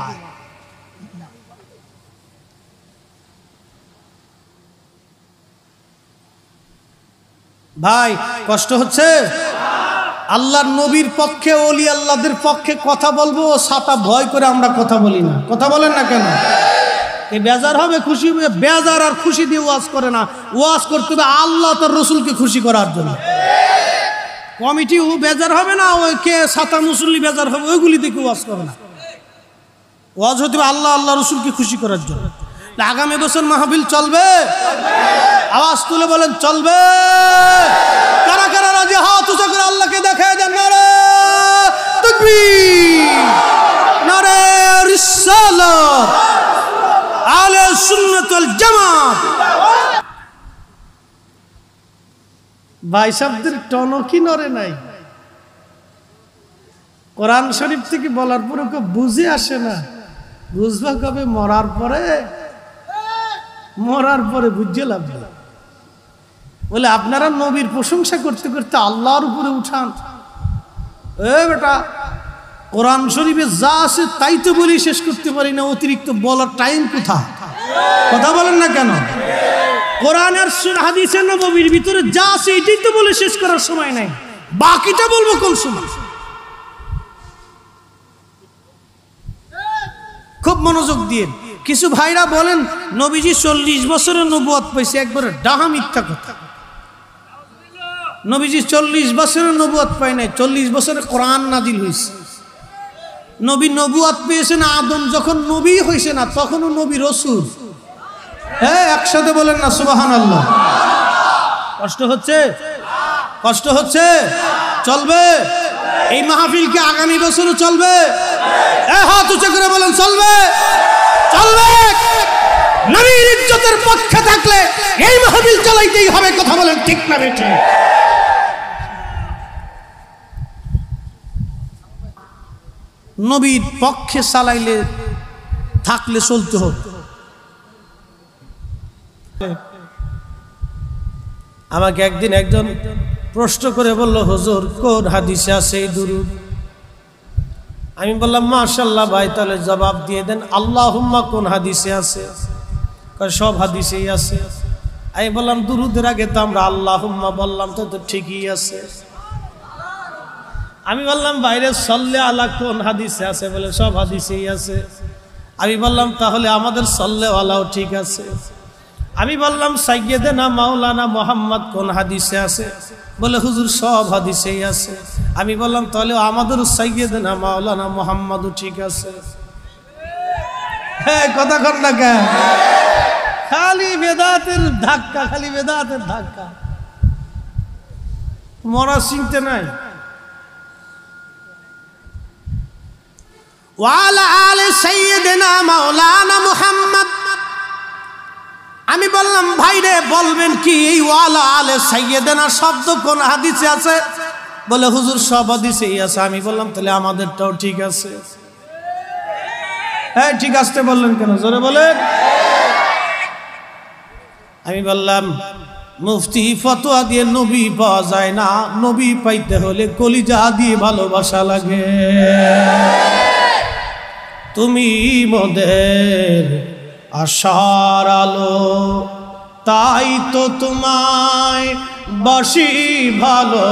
ভাই কষ্ট হচ্ছে? আল্লাহর নবীর পক্ষে, ওলি আল্লাহদের পক্ষে কথা বলবো, সাতা ভয় করে আমরা কথা বলি না। কথা বলেন না কেন? এই বেজার হবে, খুশি হবে। বেজার আর খুশি দিয়ে ওয়াজ করে না। ওয়াজ করতে হবে আল্লাহ তার রসুলকে খুশি করার জন্য। কমিটি ও বেজার হবে না, ওই কে সাতা মুসল্লি বেজার হবে, ওইগুলি দেখে ওয়াজ করে না। ওয়াজ হতে হবে আল্লাহ রসুলকে খুশি করার জন্য। আগামী বছর মাহফিল চলবে? আওয়াজ তুলে বলেন চলবে। কারা কারা রাজি? হাত উঁচা করে আল্লাহকে দেখায় দেন। নারে তাকবীর, নারে রিসালাত, আহলে সুন্নাত ওয়াল জামাত। ভাই সাহেবদের টনকি নড়ে নাই। কোরআন শরীফ থেকে বলার পরে কেউ বুঝে আসে না। বুঝবা কবে? মরার পরে বুঝে লাগবে। বলে আপনারা নবীর প্রশংসা করতে করতে আল্লাহর উপরে উঠান। এ বেটা, কোরআন শরীফে যা আছে তাই তো বলি শেষ করতে পারি না, অতিরিক্ত বলার টাইম কোথায়? কথা বলেন না কেন? কোরআন আর হাদিসে নববীর ভিতরে যা আছে এটাই তো বলে শেষ করার সময় নাই, বাকিটা বলবো কোন সময়? খুব মনোযোগ দিয়ে কিছু ভাইরা বলেন নবীজি 40 বছরের নবুয়ত পাইছে, একবারে ডাহা মিথ্যা কথা। নবীজি 40 বছরের নবুয়ত পায় নাই, 40 বছরে কোরআন নাজিল হয়েছে। নবী নবুয়ত পেয়েছেন আদম যখন নবী হয়েছে না, তখনও নবী রসুল। হ্যাঁ, একসাথে বলেন না সুবহানাল্লাহ। কষ্ট হচ্ছে? কষ্ট হচ্ছে? চলবে এই মাহফিল কি আগামী বছরও চলবে? হাত উঁচু করে বলেন চলবে, চলবে। নবীর ইজ্জতের পক্ষে থাকলে এই মাহফিল চালাইতেই হবে। কথা বলেন ঠিক না বেঠিক? নবীর পক্ষে চালাইলে থাকলে চলতে হবে। আমাকে একদিন একজন প্রশ্ন করে বলল, হুজুর কোন হাদিসে আছে এই দুরূদ? আমি বললাম মাশাআল্লাহ ভাই, তাহলে জবাব দিয়ে দেন আল্লাহুম্মা কোন হাদিসে আছে? সব হাদিসেই আছে। আমি বললাম দুরূদের আগে তো আমরা আল্লাহুম্মা বললাম, তো ঠিকই আছে। আমি বললাম বাইরে সাল্লে আলা কোন হাদিসে আছে? বলে সব হাদিসেই আছে। আমি বললাম তাহলে আমাদের সাল্লে আলাও ঠিক আছে। আমি বললাম সাইয়্যিদানা মাওলানা মুহাম্মদ কোন হাদিসে আছে? বলে হুজুর সব হাদিসেই আছে। আমি বললাম তাহলে আমাদের সাইয়্যিদানা মাওলানা মুহাম্মদও ঠিক আছে। হ্যাঁ, কথা কর না কেন? খালি বেদাতের ধাক্কা, খালি বেদাতের ধাক্কা। মরা চিনতে নাই। ওয়ালা আলে সাইয়্যিদানা মাওলানা মুহাম্মদ। আমি বললাম ভাইরে বলবেন কি এই ওয়ালা আলে সাইয়্যিদানা শব্দ কোন হাদিসে আছে? বলে হুজুর সব হাদিসেই আছে। আমি বললাম তাহলে আমাদেরটাও ঠিক আছে। হ্যাঁ, ঠিক আসতে বললেন কেন? জোরে বলেন। আমি বললাম মুফতি ফতোয়া দিয়ে নবী পাওয়া যায় না, নবী পাইতে হলে কলিজা দিয়ে ভালোবাসা লাগে। তুমি মোদের আশার আলো, তাই তো তোমায় বাসি ভালো।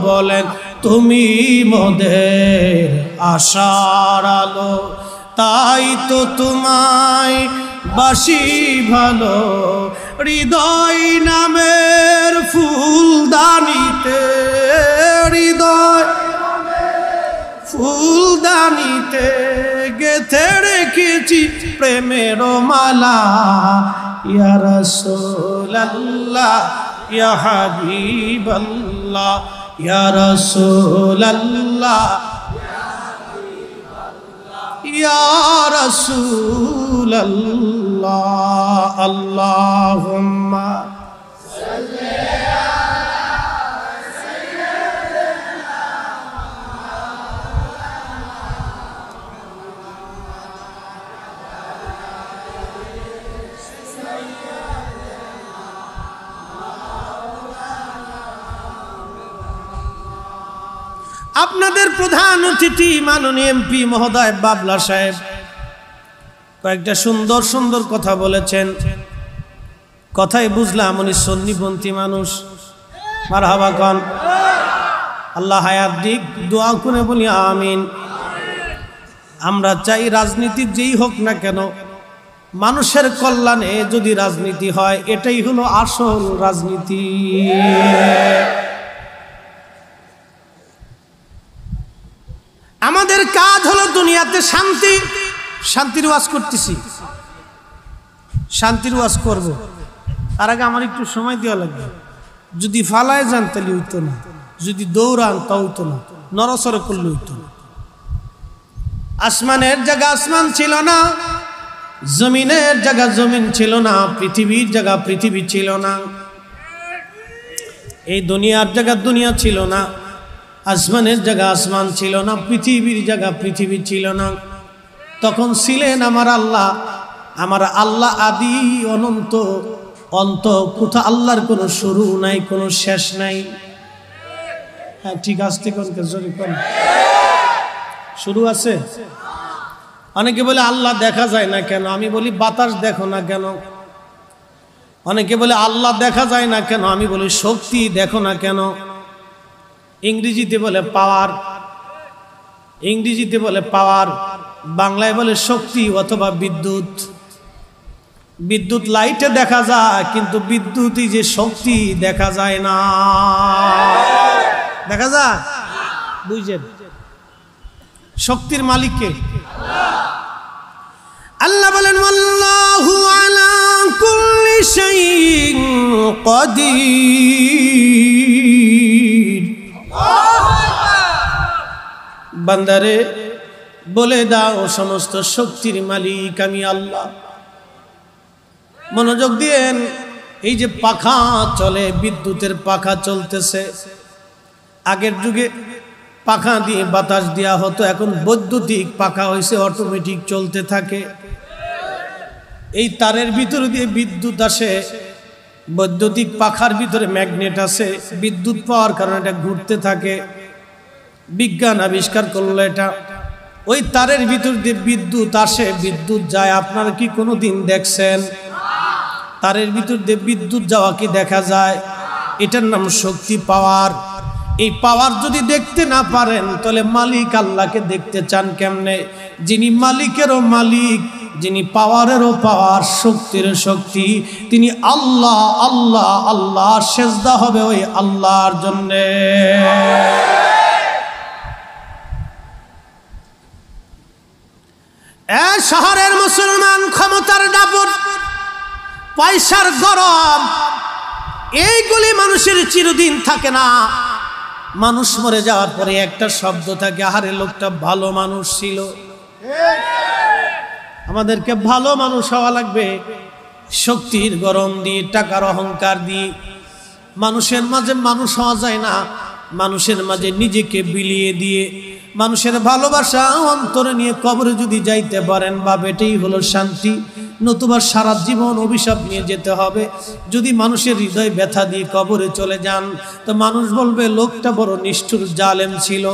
বলেন তুমি মোদের আশার আলো, তাই তো তোমায় বাসি ভালো। হৃদয় নামের ফুলদানিতে, হৃদয় ফুলদানিতে গেথে রেখেছি প্রেমের মালা। ইয়া রাসূলুল্লাহ ইয়া হাবিবাল্লাহ, ইয়া রাসূলুল্লাহ ইয়া রাসূলুল্লাহ। আল্লাহুম্মা সাল্লি আপনাদের প্রধান অতিথি মাননীয় এমপি মহোদয় বাবলা সাহেব কয়েকটা সুন্দর সুন্দর কথা বলেছেন। কথাই বুঝলাম উনি সুন্নিপন্থী মানুষ। মারহাবা কন। আল্লাহ হায়াত দিক, দোয়া করে বলি আমিন। আমরা চাই রাজনীতি যেই হোক না কেন, মানুষের কল্যাণে যদি রাজনীতি হয়, এটাই হলো আসল রাজনীতি। আমাদের কাজ হলো দুনিয়াতে শান্তি, শান্তির ওয়াজ করতেছি, শান্তির ওয়াজ করব। তার আগে আমার একটু সময় দেওয়া লাগবে। যদি ফালায় যান তাহলে হইতো না, যদি দৌড়ান তা হইতো না, নড়াচড়া করলে হইতো না। আসমানের জায়গা আসমান ছিল না, জমিনের জায়গা জমিন ছিল না, পৃথিবীর জায়গা পৃথিবী ছিল না, এই দুনিয়ার জায়গা দুনিয়া ছিল না, আসমানের জায়গা আসমান ছিল না, পৃথিবীর জায়গা পৃথিবী ছিল না। তখন ছিলেন আমার আল্লাহ। আমার আল্লাহ আদি অনন্ত, অন্ত, কোথা আল্লাহর কোনো শুরু নাই, কোনো শেষ নাই। হ্যাঁ, ঠিক আসতে কোন জোরে কোন শুরু আছে? অনেকে বলে আল্লাহ দেখা যায় না কেন? আমি বলি বাতাস দেখো না কেন? অনেকে বলে আল্লাহ দেখা যায় না কেন? আমি বলি শক্তি দেখো না কেন? ইংরেজিতে বলে পাওয়ার, ইংরেজিতে বলে পাওয়ার, বাংলায় বলে শক্তি অথবা বিদ্যুৎ। বিদ্যুৎ লাইটে দেখা যায়, কিন্তু বিদ্যুৎই যে শক্তি দেখা যায় না। দেখা যায়? বুঝছেন? শক্তির মালিককে আল্লাহ বলেন, আল্লাহু আলা কুল্লি শাইইন কাদির। বান্দারে বলে দাও, সমস্ত শক্তির মালিক আমি আল্লাহ। মনোযোগ দিয়েন, এই যে পাখা চলে, বিদ্যুতের পাখা চলতেছে। আগের যুগে পাখা দিয়ে বাতাস দেওয়া হতো, এখন বৈদ্যুতিক পাখা হয়েছে, অটোমেটিক চলতে থাকে। এই তারের ভিতর দিয়ে বিদ্যুৎ আসে, বৈদ্যুতিক পাখার ভিতরে ম্যাগনেট আছে, বিদ্যুৎ পাওয়ার কারণে এটা ঘুরতে থাকে। বিজ্ঞান আবিষ্কার করলো এটা। ওই তারের ভিতর দিয়ে বিদ্যুৎ আসে, বিদ্যুৎ যায়। আপনারা কি কোনোদিন দেখছেন তারের ভিতর দিয়ে বিদ্যুৎ যাওয়া? কি দেখা যায়? এটার নাম শক্তি, পাওয়ার। এই পাওয়ার যদি দেখতে না পারেন, তাহলে মালিক আল্লাহকে দেখতে চান কেমনে? যিনি মালিকেরও মালিক, যিনি পাওয়ারেরও পাওয়ার, শক্তির শক্তি, তিনি আল্লাহ। আল্লাহ আল্লাহ, সেজদা হবে ওই আল্লাহর জন্যে। শহরের মুসলমান, ক্ষমতার দাপট, পয়সার গরম, এইগুলি মানুষের চিরদিন থাকে না। মানুষ মরে যাওয়ার পরে একটা শব্দ থাকে, আরে লোকটা ভালো মানুষ ছিল। আমাদেরকে ভালো মানুষ হওয়া লাগবে। শক্তির গরম দিয়ে, টাকার অহংকার দিয়ে মানুষের মাঝে মানুষ হওয়া যায় না। মানুষের মাঝে নিজেকে বিলিয়ে দিয়ে, মানুষের ভালোবাসা অন্তরে নিয়ে কবরে যদি যাইতে পারেন, বাপ, এটাই হলো শান্তি। নতুবা সারা জীবন অভিশাপ নিয়ে যেতে হবে। যদি মানুষের হৃদয় ব্যথা দিয়ে কবরে চলে যান, তো মানুষ বলবে লোকটা বড় নিষ্ঠুর জালেম ছিল,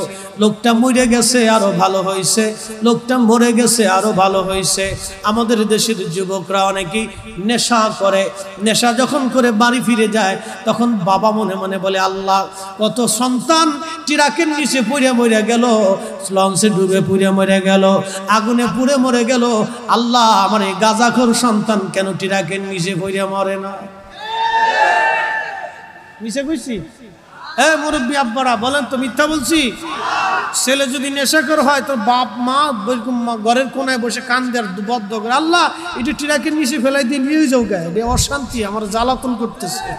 লোকটা মরে গেছে আরো ভালো হয়েছে, লোকটা মরে গেছে আরো ভালো হয়েছে। আমাদের দেশের যুবকরা অনেকেই নেশা করে। নেশা যখন করে বাড়ি ফিরে যায়, তখন বাবা মনে মনে বলে, আল্লাহ, কত সন্তান ট্রাকের নিচে পুড়ে মরে গেল, লঞ্চে ডুবে পুড়ে মরে গেল, আগুনে পুড়ে মরে গেল। আল্লাহ, আমার এই গাঁজাখোর সন্তান কেন ট্রাকের নিচে পুড়ে মরে না? মিছে কইছি? মুরব্বী আব্বারা বলেন তো, মিথ্যা বলছি? ছেলে যদি নেশাখোর হয়, তো বাপ মা ঘরের কোনায় বসে কান্দে আর বদ্ধ করে, আল্লাহ, এটা ট্রাকের নিচে ফেলাই দিয়ে নিয়ে যাও গায়ে, অশান্তি, আমার জ্বালাতন করতেছে।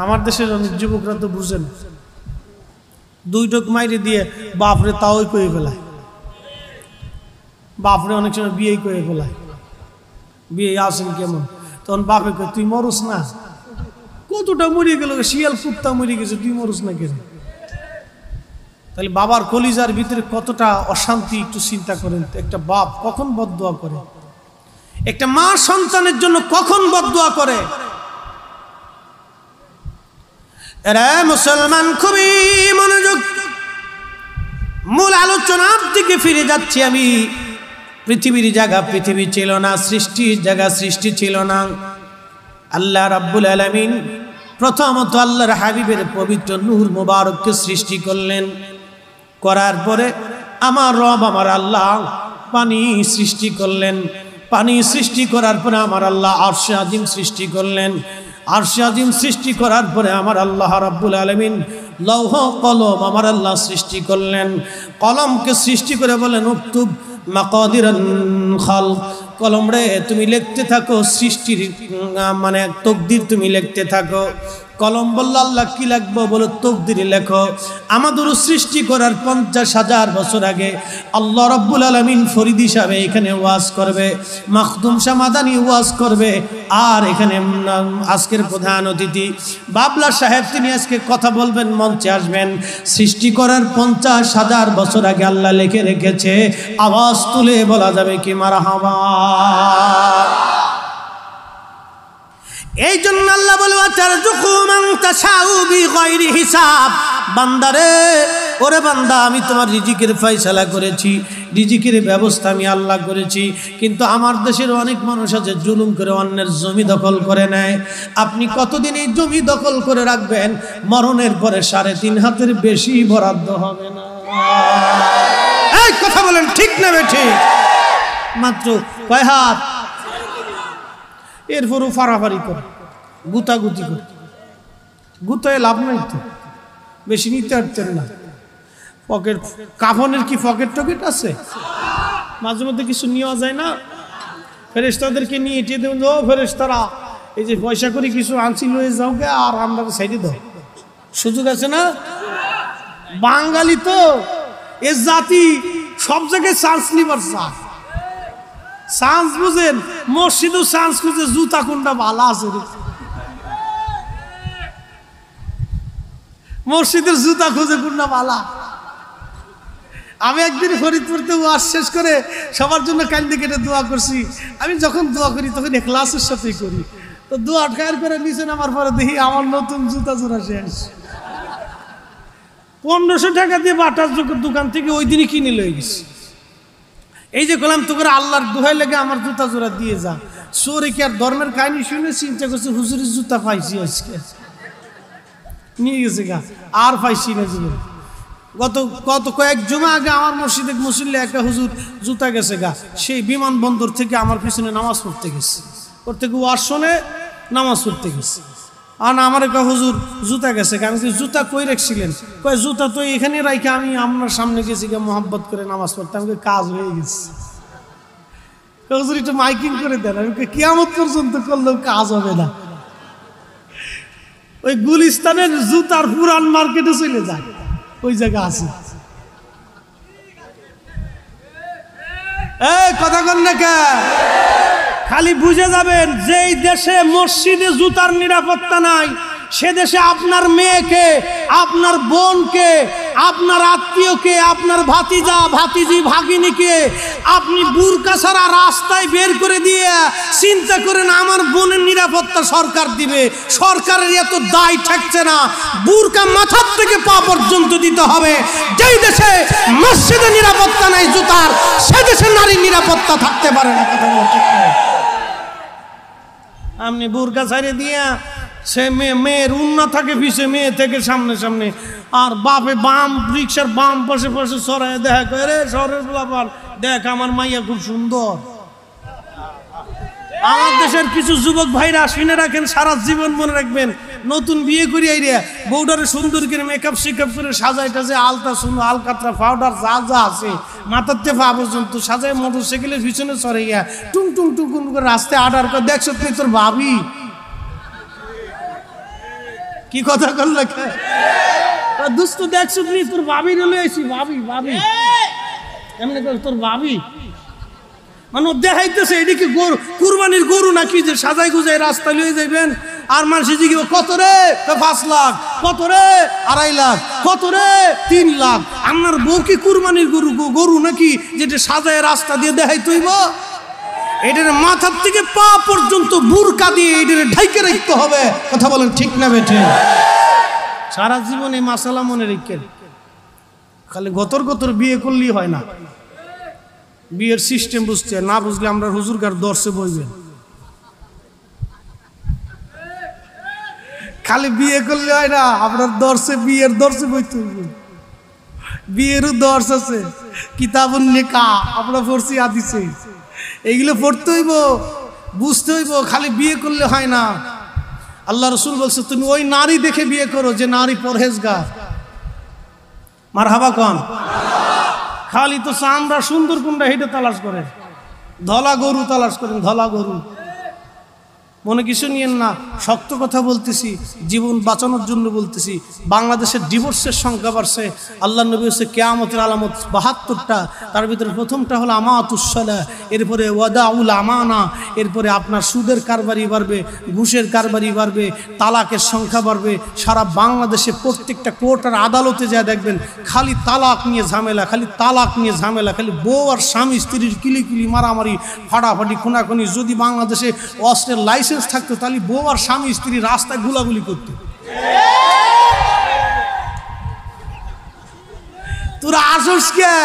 আমার দেশের অনেক যুবকরা তো বুঝেন, দুই টোক মাইরে দিয়ে বাপরে তাও কয়ে ফেলায়। বাপরে অনেক সময় বিয়ে করে ফেলায়, বিয়ে আসেন কেমন, তখন বাপে কয়, তুই মরস না? কতটা মরিয়ে গেল, শিয়াল কুত্তা মরিয়ে গেছে, তুই মরস না কেন? তাহলে বাবার কলিজার ভিতরে কতটা অশান্তি, একটু চিন্তা করেন। একটা বাপ কখন বদদোয়া করে, একটা মা সন্তানের জন্য কখন বদদোয়া করে। এরা মুসলমান, খুবই মনোযোগ, মূল আলোচনার দিকে ফিরে যাচ্ছি আমি। পৃথিবীর জায়গা পৃথিবী ছিল না, সৃষ্টির জায়গা সৃষ্টি ছিল না। আল্লাহ রাব্বুল আলামিন প্রথমত আল্লাহর হাবিবের পবিত্র নূর মুবারককে সৃষ্টি করলেন। করার পরে আমার রব, আমার আল্লাহ পানি সৃষ্টি করলেন। পানি সৃষ্টি করার পরে আমার আল্লাহ আরশে আজিম সৃষ্টি করলেন। আরশে আজিম সৃষ্টি করার পরে আমার আল্লাহ রাব্বুল আলামিন লৌহ কলম আমার আল্লাহ সৃষ্টি করলেন। কলমকে সৃষ্টি করে বলেন, উক্তুব মাকাদিরান খালক, কলম রে তুমি লিখতে থাকো সৃষ্টির মানে তকদির, তুমি লিখতে থাকো। কলম বলল, আল্লাহ কি লিখবো? বলো তকদির লেখো। আমাদের সৃষ্টি করার 50,000 বছর আগে আল্লাহ রাব্বুল আলামিন ফরিদ হিসাবে এখানে ওয়াজ করবে, মাখদুম শাহ মাদানী ওয়াজ করবে। আর এখানে আজকের প্রধান অতিথি বাবলা সাহেব, তিনি আজকে কথা বলবেন, মঞ্চে আসবেন। সৃষ্টি করার 50,000 বছর আগে আল্লাহ লিখে রেখেছে, আওয়াজ তুলে বলা যাবে কি মারহাবা। এই জন্য আল্লাহ বলে, হিসাব। বান্দারে, ওরে বান্দা, আমি তোমার রিজিকের ফয়সালা করেছি, রিজিকের ব্যবস্থা আমি আল্লাহ করেছি। কিন্তু আমার দেশের অনেক মানুষ আছে জুলুম করে অন্যের জমি দখল করে নেয়। আপনি কতদিন এই জমি দখল করে রাখবেন? মরণের পরে 3.5 হাতের বেশি বরাদ্দ হবে না। এই কথা বলেন, ঠিক না বেঠিক? মাত্র কয় হাত, এরপরও ফাড়াফাড়ি করে, গুতাগুতি করে। গুতায় লাভ নাই তো, বেশি নিতে পারতেন না। পকেট কাফনের কি পকেট টকেট আছে? মাঝে মধ্যে কিছু নেওয়া যায় না? ফেরেশতাদেরকে নিয়ে এটিয়ে দেবেন, ও ফেরেশতারা এই যে পয়সা করে কিছু আনছি লয়ে যাও গে, আর আমরা সাইডে দাও, সুযোগ আছে না? বাঙালি তো এ জাতি সব জায়গায় চান্স নিবার চায়। চান্স বুঝেন, মসজিদও চান্স খুঁজে, জুতা কোনটা ভালো আছে রে, মসজিদের জুতা খুঁজে কোনটা ভালো। আমি একদিন ফরিদপুরতে ওয়াজ শেষ করে সবার জন্য কান্দে কেটে দোয়া করছি। আমি যখন দোয়া করি তখন ইখলাসের সাথেই করি। তো দোয়া খায়ের করে নিচে নামার পরে দেখি আমার নতুন জুতা জোড়া শেষ। 1500 টাকা দিয়ে বাটার দোকান থেকে ওই দিনই কিনে লয়ে গেছি। এই যে বললাম তো করে আল্লাহর দোহাই লেগে আমার জুতা জোড়া দিয়ে যা। চোরে কি আর ধর্মের কাহিনী শুনে চিন্তা করছে হুজুরের জুতা পাইছি আজকে, নিয়ে গেছে গা, আর পাইছি না জীবন। গত কয়েক জমা আগে আমার মসজিদে মুসল্লি একটা হুজুর জুতা গেছে গা, সেই বিমানবন্দর থেকে আমার পিছনে নামাজ পড়তে গেছে, ওর থেকে ওয়াজ শুনে নামাজ পড়তে গেছে। আর আমার একটা হুজুর জুতা গেছে গা। আমি জুতা কই রাখছিলেন? কয় জুতা তো এখানে রাখে আমি আপনার সামনে গেছি গা মোহাব্বত করে নামাজ পড়তে। আমাকে কাজ হয়ে গেছে। হুজুর একটু মাইকিং করে দেন। আমি কিয়ামত পর্যন্ত করলেও কাজ হবে না। ওই গুলিস্তানের জুতার পুরান মার্কেটে চলে যায়, ওই জায়গা আছে। এই কথা কন না কে? খালি বুঝে যাবেন, যেই দেশে মসজিদে জুতার নিরাপত্তা নাই, সে দেশে আপনার মেয়েকে, আপনার বোনকে, আপনার আত্মীয়কে, আপনার ভাতিজা ভাতিজি ভাগিনীকে আপনি বুরকা ছাড়া রাস্তায় বের করে দিয়ে চিন্তা করেন আমার বোনের নিরাপত্তা সরকার দিবে। সরকারের এত দায় থাকছে না, বুরকা মাথার থেকে পা পর্যন্ত দিতে হবে। যেই দেশে মসজিদে নিরাপত্তা নাই জুতার, সে দেশে নারীর নিরাপত্তা থাকতে পারে না। কথা বলা ঠিক নয়। আপনি বুরকা ছাড়িয়ে দিয়া সে মেয়ের উন্না থাকে পিছে, মেয়ে থেকে সামনে সামনে, আর বাপে বাম রিক্সার বাম পাশে পাশে সরাই দেখা করে শহরের ব্লাপান, দেখ আমার মাইয়া খুব সুন্দর। আমার দেশের কিছু যুবক ভাইরা শুনে রাখেন, সারা জীবন মনে রাখবেন, নতুন বিয়ে করি আইরিয়া বউডারে সুন্দর করে মেকআপ শিকআপ করে সাজাই টাজে আলতা শুনো আলকাতরা পাউডার যা যা আছে মাথার থেকে পা পর্যন্ত সাজায় মোটরসাইকেলের পিছনে চড়াইয়া টুং টুং টুং করে রাস্তায় আডার করে, দেখছো তুই তোর ভাবি কি কথা করল দুস্থ, দেখছো তুই তোর ভাবি রলে আইসি, ভাবি ভাবি এমনি করে তোর ভাবি, মানে দেখাইতেছে এদিকে গরু, কুরবানির গরু নাকি যে সাজাই গুজাই রাস্তা লিয়ে যাইবেন। আর মানুষ জিজ্ঞেস কত রে? 5 লাখ। কত রে? 2.5 লাখ। কত রে? 3 লাখ। আপনার বউ কি কুরবানির গরু নাকি যেটা সাজায় রাস্তা দিয়ে দেখাই তৈব? এটার মাথার থেকে পা পর্যন্ত বুরকা দিয়ে এটার ঢাইকে রাখতে হবে। কথা বলেন ঠিক না বেঠে? সারা জীবন এই মাসালা মনে রেখেন। খালি গতর গতর বিয়ে করলেই হয় না, বিয়ের সিস্টেম বুঝতে না বুঝলে আমরা হুজুরগার দর্শে বইবেন। খালি বিয়ে করলে হয় না, আপনার দর্শে বিয়ের দর্শে বইতে হইব। বিয়েরও দর্শ আছে, কিতাবুন নিকাহ আমরা পড়ছি হাদিসে, এইগুলো পড়তে হইব, বুঝতে হইব। খালি বিয়ে করলে হয় না। আল্লাহ রাসূল বলছে তুমি ওই নারী দেখে বিয়ে করো যে নারী পরহেজগার। মারহাবা কোন? খালি তো চামড়া সুন্দর কোনটা হেঁটে তালাশ করেন, ধলা গরু তালাশ করেন, ধলা গরু। মনে কিছু নিয়েন না, শক্ত কথা বলতেছি, জীবন বাঁচানোর জন্য বলতেছি। বাংলাদেশের ডিভোর্সের সংখ্যা বাড়ছে। আল্লাহ নবী হচ্ছে কিয়ামতের আলামত 72টা, তার ভিতরে প্রথমটা হলো আমাতুসসালাহ, এরপরে ওয়াদাউল আমানা, এরপরে আপনার সুদের কারবারি বাড়বে, ঘুষের কারবারি বাড়বে, তালাকের সংখ্যা বাড়বে। সারা বাংলাদেশে প্রত্যেকটা কোর্ট আর আদালতে যা দেখবেন খালি তালাক নিয়ে ঝামেলা, খালি তালাক নিয়ে ঝামেলা, খালি বউ আর স্বামী স্ত্রীর কিলিকিলি মারামারি ফাটাফাটি খুনাখুনি। যদি বাংলাদেশে অস্ত্রের লাইসেন্স থাকতো তাহলে বউ আর স্বামী স্ত্রী রাস্তায় গুলাগুলি করতো। তোরা আসস কে?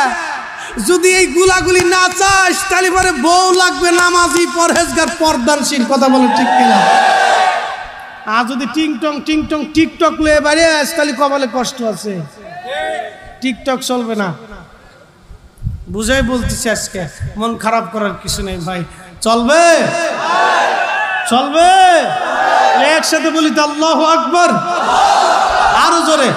যদি এই গুলাগুলি না চাস তাহলে পরে বউ লাগবে নামাজি পরহেজগার পর্দানশীল। কথা বলে ঠিক কিনা? আর যদি টিংটং টিকটক লয়ে বাইরে আস তাহলে কপালে কষ্ট আছে, টিকটক চলবে না। বুঝাই বলতেছি, আজকে মন খারাপ করার কিছু নেই ভাই। চলবে চলবে, একসাথে বলি তো আল্লাহু আকবার, আরো জোরে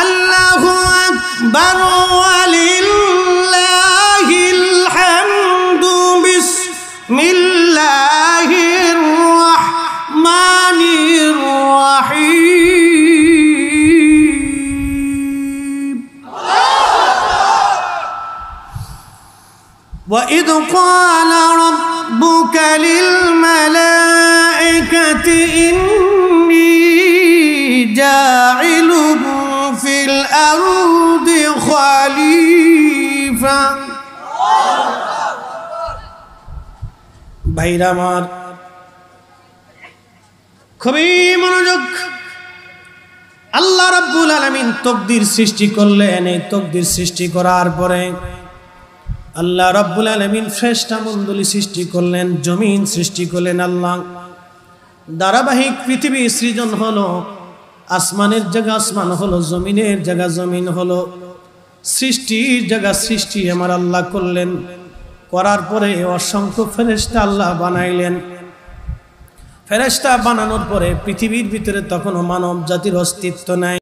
আল্লাহু আকবার ওয়ালিল্লাহিল হামদু বিসমিল্লাহির রাহমানির রাহিম। وَإِذْ قَالَ رَبُّكَ لِلْمَلَائِكَةِ إِنِّي جَاعِلٌ فِي الْأَرْضِ خَلِيفَةً। ভাইরা আমার, খুবই মনোযোগ। আল্লাহ রাব্বুল আলামিন তাকদীর সৃষ্টি করলেন। এই তাকদীর সৃষ্টি করার পরে আল্লাহ রাব্বুল আলামিন ফেরেশতা মণ্ডলী সৃষ্টি করলেন, জমিন সৃষ্টি করলেন। আল্লাহ ধারাবাহিক পৃথিবী সৃজন হলো, আসমানের জায়গা আসমান হলো, জমিনের জায়গা জমিন হলো, সৃষ্টির জায়গা সৃষ্টি আমার আল্লাহ করলেন। করার পরে অসংখ্য ফেরেশতা আল্লাহ বানাইলেন। ফেরেশতা বানানোর পরে পৃথিবীর ভিতরে তখনও মানব জাতির অস্তিত্ব নাই।